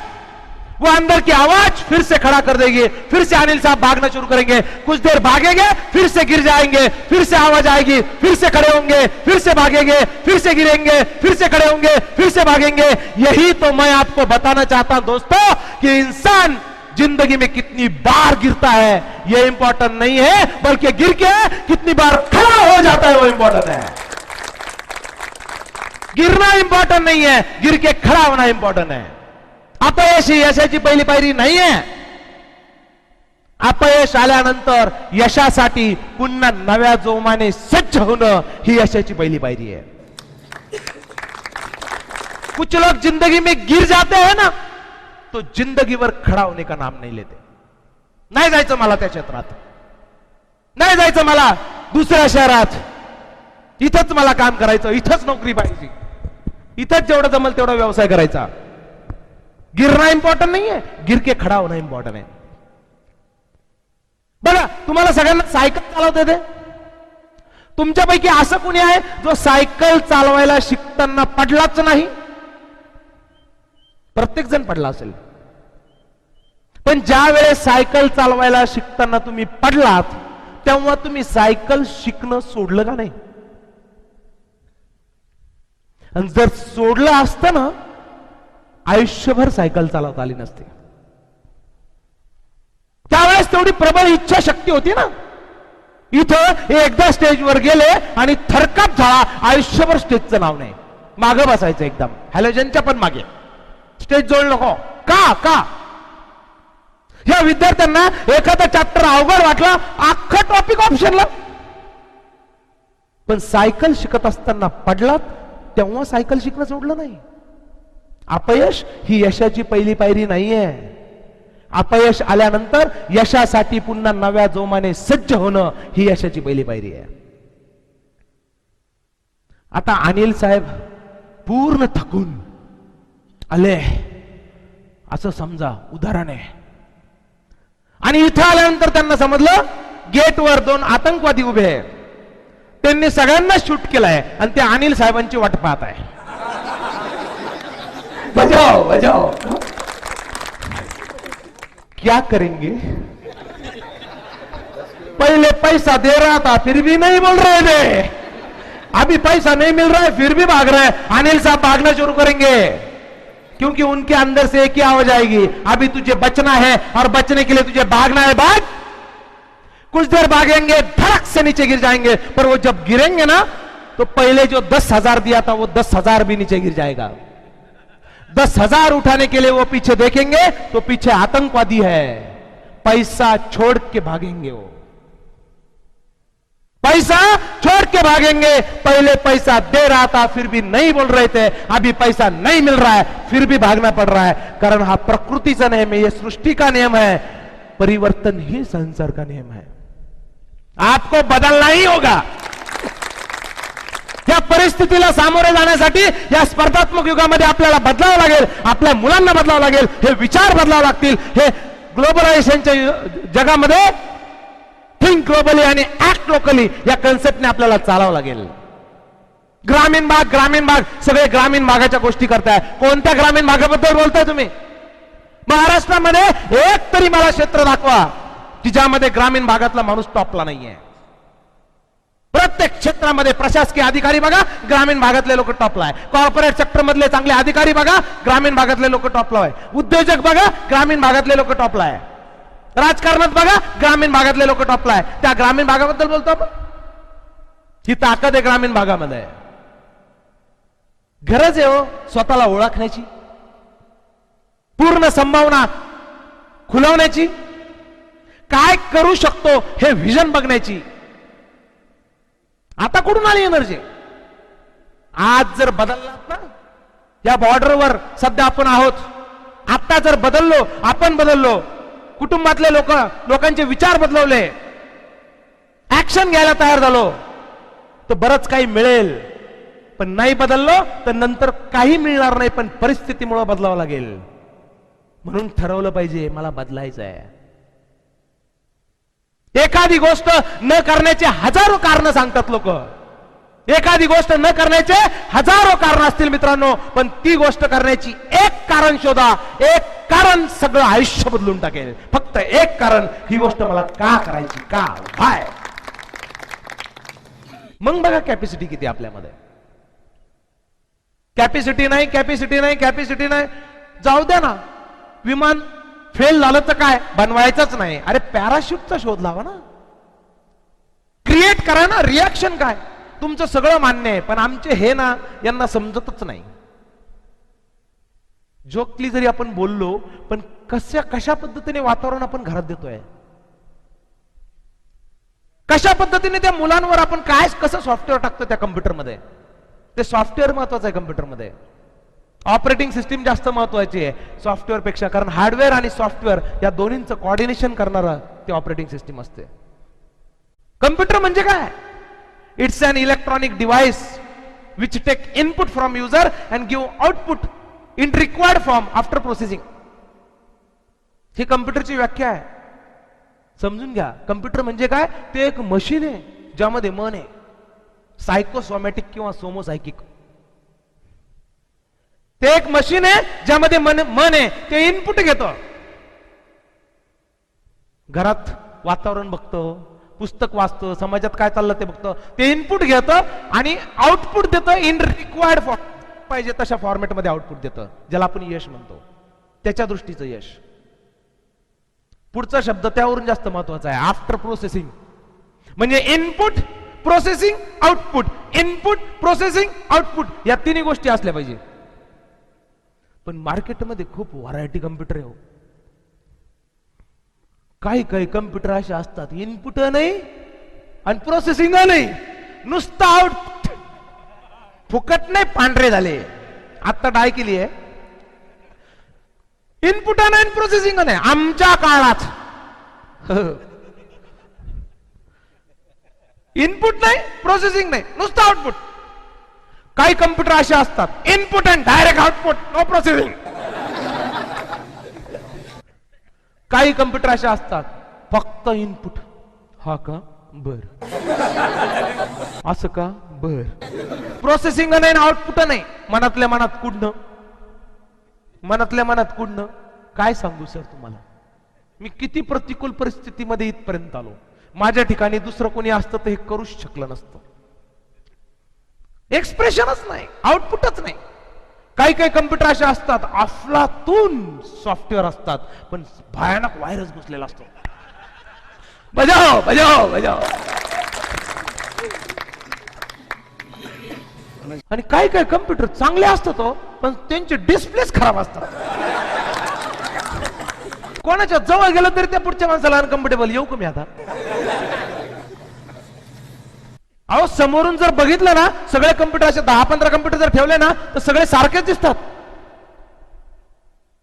वो अंदर की आवाज फिर से खड़ा कर देगी, फिर से अनिल साहब भागना शुरू करेंगे, कुछ देर भागेंगे, फिर से गिर जाएंगे, फिर से आवाज आएगी, फिर से खड़े होंगे, फिर से भागेंगे, फिर से गिरेंगे, फिर से खड़े होंगे, फिर से भागेंगे. यही तो मैं आपको बताना चाहता हूं दोस्तों कि इंसान जिंदगी में कितनी बार गिरता है यह इंपॉर्टेंट नहीं है, बल्कि गिर के कितनी बार खड़ा हो जाता है वो इंपॉर्टेंट है. गिरना इंपॉर्टेंट नहीं है, गिर के खड़ा होना इंपॉर्टेंट है. अपयश ही यशाची पहिली पायरी नाही आहे. अपयश आल्यानंतर यशासाठी पुन्हा नव्या जोमाने सज्ज होणं ही यशाची पहिली पायरी आहे. कुछ लोग जिंदगी में गिर जाते हैं ना, तो जिंदगीवर खड़ा होने का नाम नहीं लेते. नाही जायचं मला त्या क्षेत्रात, नाही जायचं मला दुसऱ्या शहरात, इथंच मला काम करायचं, इथंच नोकरी पाहिजे, इथंच जेवढं जमल तेवढा व्यवसाय करायचा. गिरना इंपॉर्टंट नहीं है, गिर के खड़ा होना इंपॉर्टंट है. बघा, तुम्हाला सगळ्यांना सायकल चालवता येते? तुमच्यापैकी असं कोणी आहे जो सायकल चालवायला शिकताना पडलाच नाही? प्रत्येक जण पडला असेल. पण ज्या वेळेस सायकल चालवायला शिकताना तुम्ही पडलात, तेव्हा तुम्ही सायकल शिकणं सोडलं का नाही? आणि जर सोडलं असतं ना, आयुष्यभर सायकल चालवता आली नसते. त्यावेळेस तेवढी प्रबळ इच्छा शक्ती होती ना. इथं एकदा स्टेजवर गेले आणि थरकाप झाला, आयुष्यभर स्टेजचं नाव नाही, मागे बसायचं एकदम हॅलोजनच्या पण मागे, स्टेज जोड नको. का या विद्यार्थ्यांना एखादा चॅप्टर अवघड वाटला, अख्खा टॉपिक ऑप्शनला. पण सायकल शिकत असताना पडलात तेव्हा सायकल शिकणं सोडलं नाही. अपयश ही यशाची पहिली पायरी नाहीये. अपयश आल्यानंतर यशासाठी पुन्हा नव्या जोमाने सज्ज होणं ही यशाची पहिली पायरी आहे. आता अनिल साहेब पूर्ण थकून आले असं समजा, उदाहरण आहे. आणि इथं आल्यानंतर त्यांना समजलं गेटवर 2 आतंकवादी उभे आहेत. त्यांनी सगळ्यांना शूट केलाय आणि ते अनिल साहेबांची वाट पाहत आहे. बजाओ बजाओ. क्या करेंगे? पहले पैसा दे रहा था फिर भी नहीं बोल रहे थे, अभी पैसा नहीं मिल रहा है फिर भी भाग रहे हैं. अनिल साहब भागना शुरू करेंगे, क्योंकि उनके अंदर से एक ही आवाज आएगी, अभी तुझे बचना है और बचने के लिए तुझे भागना है. भाग. कुछ देर भागेंगे, धड़क से नीचे गिर जाएंगे. पर वो जब गिरेंगे ना, तो पहले जो 10,000 दिया था वो 10,000 भी नीचे गिर जाएगा. 10,000 उठाने के लिए वो पीछे देखेंगे तो पीछे आतंकवादी है. पैसा छोड़ के भागेंगे वो, पैसा छोड़ के भागेंगे। पहले पैसा दे रहा था फिर भी नहीं बोल रहे थे, अभी पैसा नहीं मिल रहा है फिर भी भागना पड़ रहा है। कारण हा प्रकृतीचा नियम है, ये सृष्टि का नियम है, परिवर्तन ही संसार का नियम है। आपको बदलना ही होगा। या परिस्थितीला सामोरे जाण्यासाठी या स्पर्धात्मक युगामध्ये आपल्याला बदलावं लागेल, आपल्या मुलांना बदलावं लागेल, हे विचार बदलावं लागतील। हे ग्लोबलायझेशनच्या जगामध्ये थिंक ग्लोबली आणि ऍक्ट लोकली या कन्सेप्टने आपल्याला चालावं लागेल। ग्रामीण भाग सगळे ग्रामीण भागाच्या गोष्टी करताय। कोणत्या ग्रामीण भागाबद्दल बोलताय तुम्ही? महाराष्ट्रामध्ये एक तरी मला क्षेत्र दाखवा की ज्यामध्ये ग्रामीण भागातला माणूस टॉपला नाहीये। प्रत्येक क्षेत्रामध्ये प्रशासकीय अधिकारी बघा, ग्रामीण भागातले लोक टॉपला आहे। कॉर्पोरेट सेक्टर मधले चांगले अधिकारी बघा, ग्रामीण भागातले लोक टॉपला आहे। उद्योजक बघा, ग्रामीण भागातले लोक टॉपला आहे। राजकारणात बघा, ग्रामीण भागातले लोक टॉपला आहे। त्या ग्रामीण भागाबद्दल बोलतो आपण, ही ताकद आहे ग्रामीण भागामध्ये। गरज आहे हो स्वतःला ओळखण्याची, पूर्ण संभावना खुलवण्याची, काय करू शकतो हे व्हिजन बघण्याची। आता कुठून आली एनर्जी? आज जर बदललात ना, या बॉर्डरवर सध्या आपण आहोत, आता जर बदललो, आपण बदललो, कुटुंबातले लोकांचे विचार बदलवले, ऍक्शन घ्यायला तयार झालो, तर बरंच काही मिळेल। पण नाही बदललो तर नंतर काही मिळणार नाही, पण परिस्थितीमुळे बदलावं लागेल। म्हणून ठरवलं पाहिजे मला बदलायचं आहे। एखादी गोष्ट न करण्याचे हजारो कारण सांगतात लोक, एखादी गोष्ट न करण्याचे हजारो कारण असतील मित्रांनो, पण ती गोष्ट करण्याची एक कारण शोधा। एक कारण सगळं आयुष्य बदलून टाकेल। फक्त एक कारण, ही गोष्ट मला का करायची, का, व्हाय। मग बघा कॅपॅसिटी किती आपल्यामध्ये। कॅपॅसिटी नाही, कॅपॅसिटी नाही, कॅपॅसिटी नाही, जाऊ द्या ना। विमान फेल झालं तर काय, बनवायचंच नाही। अरे पॅराशूटचा शोध लावा ना, क्रिएट करा ना। रिॲक्शन काय, तुमचं सगळं मान्य आहे, पण आमचे हे ना यांना समजतच नाही। जोकली जरी आपण बोललो, पण कशा पद्धतीने वातावरण आपण घरात देतोय, कशा पद्धतीने त्या मुलांवर आपण काय कसं सॉफ्टवेअर टाकतो त्या कम्प्युटरमध्ये। ते सॉफ्टवेअर महत्वाचं आहे कम्प्युटरमध्ये, ऑपरेटिंग सिस्टीम जास्त महत्वाची आहे सॉफ्टवेअर पेक्षा। कारण हार्डवेअर आणि सॉफ्टवेअर या दोन्हींचं कोऑर्डिनेशन करणारं ते ऑपरेटिंग सिस्टीम असते। कम्प्युटर म्हणजे काय? It's an electronic device which take input from user and give output in required form after processing. ही कम्प्युटरची व्याख्या आहे, समजून घ्या। कम्प्युटर म्हणजे काय? ते एक मशीन आहे ज्यामध्ये मन आहे, सायकोसोमॅटिक किंवा सोमोसायकिक। ते एक मशीन आहे ज्यामध्ये मन आहे, ते इनपुट घेतो। घरात वातावरण बघतो, पुस्तक वाचतो, समाजात काय चाललं ते बघतो, ते इनपुट घेतं आणि आउटपुट देतं इन रिक्वायर्ड फॉर्म, पाहिजे तशा फॉर्मॅटमध्ये आउटपुट देतं, ज्याला आपण यश म्हणतो, त्याच्या दृष्टीचं यश। पुढचा शब्द त्यावरून जास्त महत्वाचा आहे, आफ्टर प्रोसेसिंग। म्हणजे input processing output, input processing output, या तिन्ही गोष्टी असल्या पाहिजे। पण मार्केटमध्ये खूप व्हरायटी कम्प्युटर आहे। काही कम्प्युटर असे असतात, इनपुट नाही आणि प्रोसेसिंग नाही, नुसतं आउटपुट, फुकट नाही पांढरे झाले। आता डाय केली आहे, इनपुट नाही प्रोसेसिंग नाही। आमच्या काळात इनपुट नाही, प्रोसेसिंग नाही, नुसतं आउटपुट। काही कम्प्युटर असे असतात, input and direct output, no processing. काही कम्प्युटर असे असतात, फक्त इनपुट, हा का, बर, असं का, बर, प्रोसेसिंग नाही, आउटपुट नाही, मनातल्या मनात कुडणं, मनातल्या मनात कुडणं। काय सांगू सर तुम्हाला, मी किती प्रतिकूल परिस्थितीमध्ये इथपर्यंत आलो। माझ्या ठिकाणी दुसरं कोणी असतं तर हे करूच शकलं नसतं। एक्सप्रेशनच नाही, आउटपुटच नाही। काही कम्प्युटर असे असतात, अफलातून सॉफ्टवेअर असतात, पण भयानक व्हायरस घुसलेला असतो। बजाव बजाव बजाव। आणि काही कम्प्युटर चांगले असतात, पण त्यांचे डिस्प्लेच खराब असतात। कोणाच्या जवळ गेलं तरी त्या पुढच्या माणसाला अनकम्फर्टेबल. येऊ का मी आता? अहो समोरून जर बघितलं ना, सगळे कम्प्युटर असे 10-15 कम्प्युटर जर ठेवले ना, तर सगळे सारखेच दिसतात.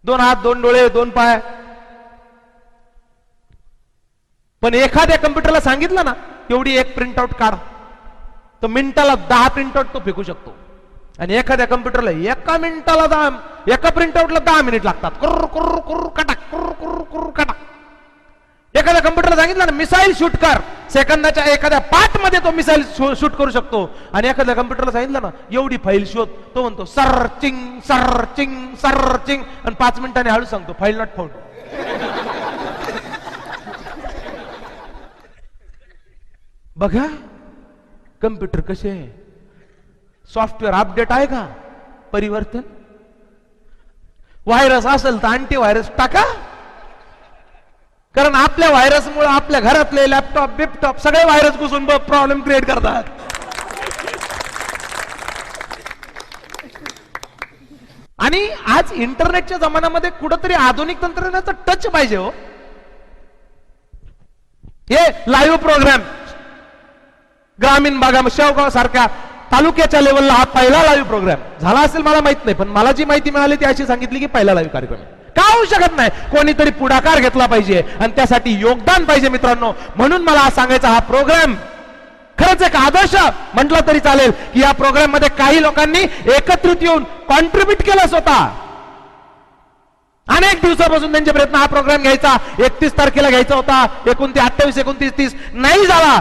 2 हात, 2 डोळे, 2 पाय. पण एखाद्या कम्प्युटरला सांगितलं ना, एवढी एक प्रिंटआउट काढ, तर मिनिटाला 10 प्रिंटआउट तो फेकू शकतो. आणि एखाद्या कम्प्युटरला एका प्रिंटआउटला 10 मिनिट लागतात. कुर्र कुर्र कुर्र कटाक, कुर्र कुर्र कुर्र कटाक. एखाद्या कम्प्युटरला सांगितलं ना मिसाईल शूट कर, सेकंदाच्या एखाद्या पार्ट मध्ये तो मिसाईल शूट करू शकतो. आणि एखाद्या कम्प्युटरला सांगितलं ना एवढी फाईल शोध, तो म्हणतो सर्चिंग सर्चिंग सर्चिंग, आणि 5 मिनिटांनी हळू सांगतो फाईल नॉट फाउंड. बघा कम्प्युटर कसे आहे. सॉफ्टवेअर अपडेट आहे का? परिवर्तन. व्हायरस असेल तर अँटीव्हायरस टाका, कारण आपल्या व्हायरसमुळे आपल्या घरातले लॅपटॉप बिपटॉप सगळे व्हायरस घुसून प्रॉब्लेम क्रिएट करतात. आणि आज इंटरनेटच्या जमान्यामध्ये कुठंतरी आधुनिक तंत्रज्ञानाचा टच पाहिजे हो. हे लाईव्ह प्रोग्राम ग्रामीण भागामध्ये शेवगाव सारख्या तालुक्याच्या लेवलला हा पहिला लाईव्ह प्रोग्राम झाला असेल, मला माहित नाही, पण मला जी माहिती मिळाली ती अशी सांगितली की पहिला लाईव्ह कार्यक्रम आहे. का होऊ शकत नाही? कोणीतरी पुढाकार घेतला पाहिजे आणि त्यासाठी योगदान पाहिजे मित्रांनो. म्हणून मला सांगायचा हा प्रोग्राम खरंच एक आदर्श म्हटलं तरी चालेल की या प्रोग्राम मध्ये काही लोकांनी एकत्रित येऊन कॉन्ट्रीब्युट केलं स्वतः. अनेक दिवसापासून त्यांचे प्रयत्न हा प्रोग्राम घ्यायचा, 31 तारखेला घ्यायचा होता, 29, 29, 30 नाही झाला.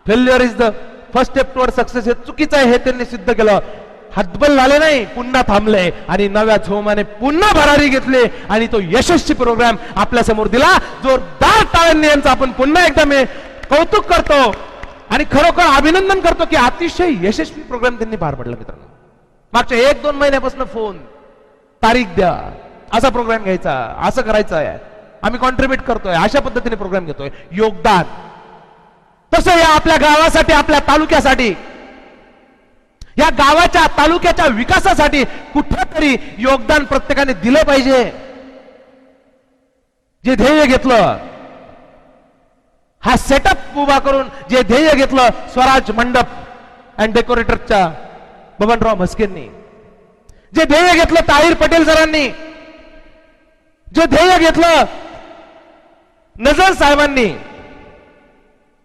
Failure is the first step toward success. हे चुकीचं आहे हे त्यांनी सिद्ध केलं. हतबल झाले नाही, पुन्हा थांबले आणि नव्या झोमाने पुन्हा भरारी घेतले आणि तो यशस्वी प्रोग्राम आपल्या समोर दिला. जोरदार टाळ्यांनी यांचा आपण पुन्हा एकदा मी कौतुक करतो आणि खरोखर अभिनंदन करतो की अतिशय यशस्वी प्रोग्राम त्यांनी पार पडला मित्रांनो. मागच्या 1-2 महिन्यापासून फोन, तारीख द्या, असा प्रोग्राम घ्यायचा, असं करायचं आहे, आम्ही कॉन्ट्रीब्युट करतोय, अशा पद्धतीने प्रोग्राम घेतोय. योगदान तसं या आपल्या गावासाठी, आपल्या तालुक्यासाठी, या गावाच्या तालुक्याच्या विकासासाठी कुठेतरी योगदान प्रत्येकाने दिलं पाहिजे. जे ध्येय घेतलं, हा सेटअप उभा करून जे ध्येय घेतलं स्वराज मंडप अँड डेकोरेटरच्या बबनराव म्हस्केंनी, जे ध्येय घेतलं ताहिर पटेल सरांनी, जे ध्येय घेतलं नजर साहेबांनी,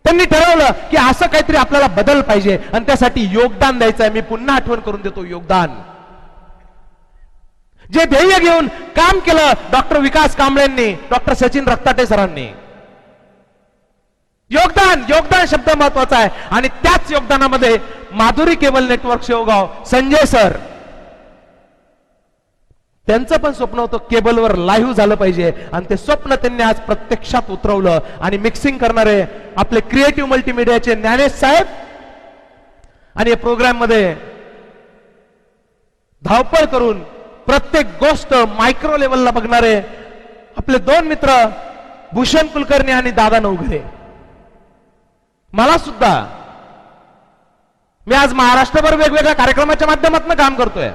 त्यांनी ठरवलं की असं काहीतरी आपल्याला बदल पाहिजे आणि त्यासाठी योगदान द्यायचं आहे. मी पुन्हा आठवण करून देतो योगदान. जे ध्येय घेऊन काम केलं डॉक्टर विकास कांबळेंनी, डॉक्टर सचिन रक्ताटे सरांनी. योगदान, योगदान शब्द महत्वाचा आहे. आणि त्याच योगदानामध्ये Madhuri cable network Shevgaon, Sanjay sir, त्यांचं पण स्वप्न होतं केबलवर लाईव्ह झालं पाहिजे आणि ते स्वप्न त्यांनी आज प्रत्यक्षात उतरवलं. आणि मिक्सिंग करणारे आपले क्रिएटिव्ह मल्टीमीडियाचे ज्ञानेश साहेब आणि या प्रोग्राम मध्ये धावपळ करून प्रत्येक गोष्ट मायक्रो लेवलला बघणारे आपले 2 मित्र भूषण कुलकर्णी आणि दादा नवघरे. मला सुद्धा, मी आज महाराष्ट्रभर वेगवेगळ्या कार्यक्रमाच्या माध्यमातून काम करतोय,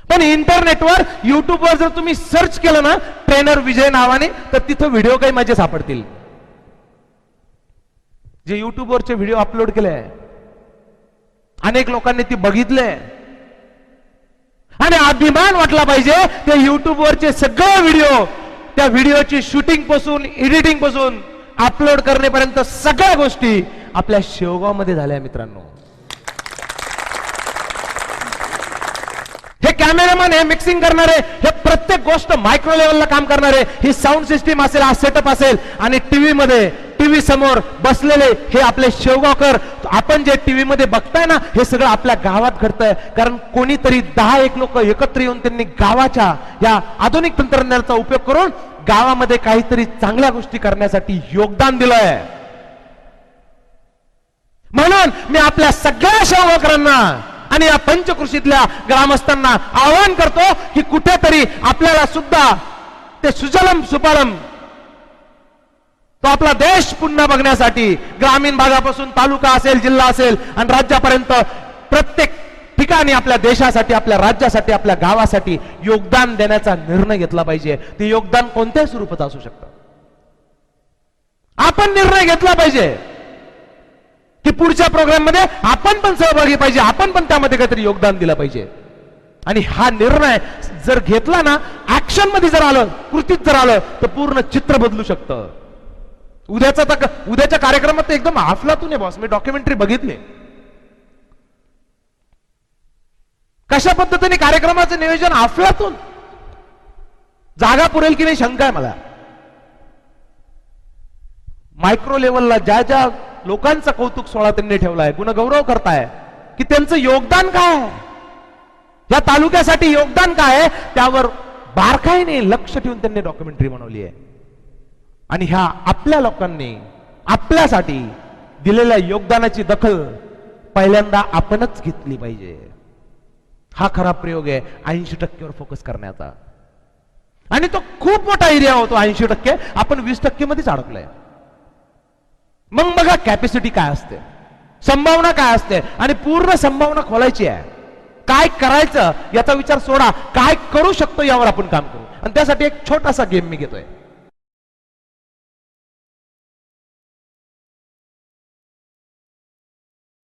पण इंटरनेटवर युट्यूबवर जर तुम्ही सर्च केलं ना ट्रेनर विजय नावाने, तर तिथं व्हिडिओ काही माझे सापडतील. जे युट्यूबवरचे व्हिडिओ अपलोड केले, अनेक लोकांनी ती बघितले आणि अभिमान वाटला पाहिजे. ते युट्यूबवरचे सगळे व्हिडिओ, त्या व्हिडिओची शूटिंग पासून एडिटिंग पासून अपलोड करण्यापर्यंत सगळ्या गोष्टी आपल्या शेवगाव मध्ये झाल्या मित्रांनो. हे कॅमेरामॅन, हे मिक्सिंग करणारे, हे प्रत्येक गोष्ट मायक्रो लेवलला काम करणारे, ही साऊंड सिस्टीम असेल, हा सेटअप असेल, आणि टीव्ही मध्ये, टीव्ही समोर बसलेले हे आपले शेवगावकर. आपण जे टीव्ही मध्ये बघताय ना, हे सगळं आपल्या गावात घडतंय. कारण कोणीतरी 10-1 लोक एकत्र येऊन त्यांनी गावाच्या या आधुनिक तंत्रज्ञानाचा उपयोग करून गावामध्ये काहीतरी चांगल्या गोष्टी करण्यासाठी योगदान दिलंय. म्हणून मी आपल्या सगळ्या शेवगावकरांना आणि या पंचकृषीतल्या ग्रामस्थांना आवाहन करतो की कुठेतरी आपल्याला सुद्धा ते सुजलम सुफलम, तो आपला देश पुन्हा बघण्यासाठी ग्रामीण भागापासून तालुका असेल, जिल्हा असेल आणि राज्यापर्यंत प्रत्येक ठिकाणी प्रत्येकाने आपल्या देशासाठी, आपल्या राज्यासाठी, आपल्या गावासाठी योगदान देण्याचा निर्णय घेतला पाहिजे. ते योगदान कोणत्याही स्वरूपाचं असू शकतं. आपण निर्णय घेतला पाहिजे की पुढच्या प्रोग्राम मध्ये आपण पण सहभागी पाहिजे, आपण पण त्यामध्ये काहीतरी योगदान दिलं पाहिजे. आणि हा निर्णय जर घेतला ना, ऍक्शन मध्ये जर आलं, कृतीत जर आलं, तर पूर्ण चित्र बदलू शकतं. उद्याच्या कार्यक्रमात एकदम अफलातून आहे बॉस. मी डॉक्युमेंटरी बघितले कशा पद्धतीने कार्यक्रमाचं नियोजन अफलातून. जागा पुरेल की नाही शंका आहे मला. मायक्रो लेवलला ज्या ज्या लोकांचा कौतुक सोहळा त्यांनी ठेवलाय, गुणगौरव करताय की त्यांचं योगदान काय आहे, या तालुक्यासाठी योगदान काय आहे, त्यावर बारकाईने लक्ष ठेवून त्यांनी डॉक्युमेंटरी बनवली आहे. आणि ह्या आपल्या लोकांनी आपल्यासाठी दिलेल्या योगदानाची दखल पहिल्यांदा आपणच घेतली पाहिजे. हा खरा प्रयोग आहे 80% फोकस करण्याचा. आणि तो खूप मोठा एरिया होतो 80%. आपण 20% मध्येच अडकलोय. मग बघा कॅपॅसिटी काय असते, संभावना काय असते, आणि पूर्ण संभावना खोलायची आहे. काय करायचं याचा विचार सोडा, काय करू शकतो यावर आपण काम करू. आणि त्यासाठी एक छोटासा गेम मी घेतोय.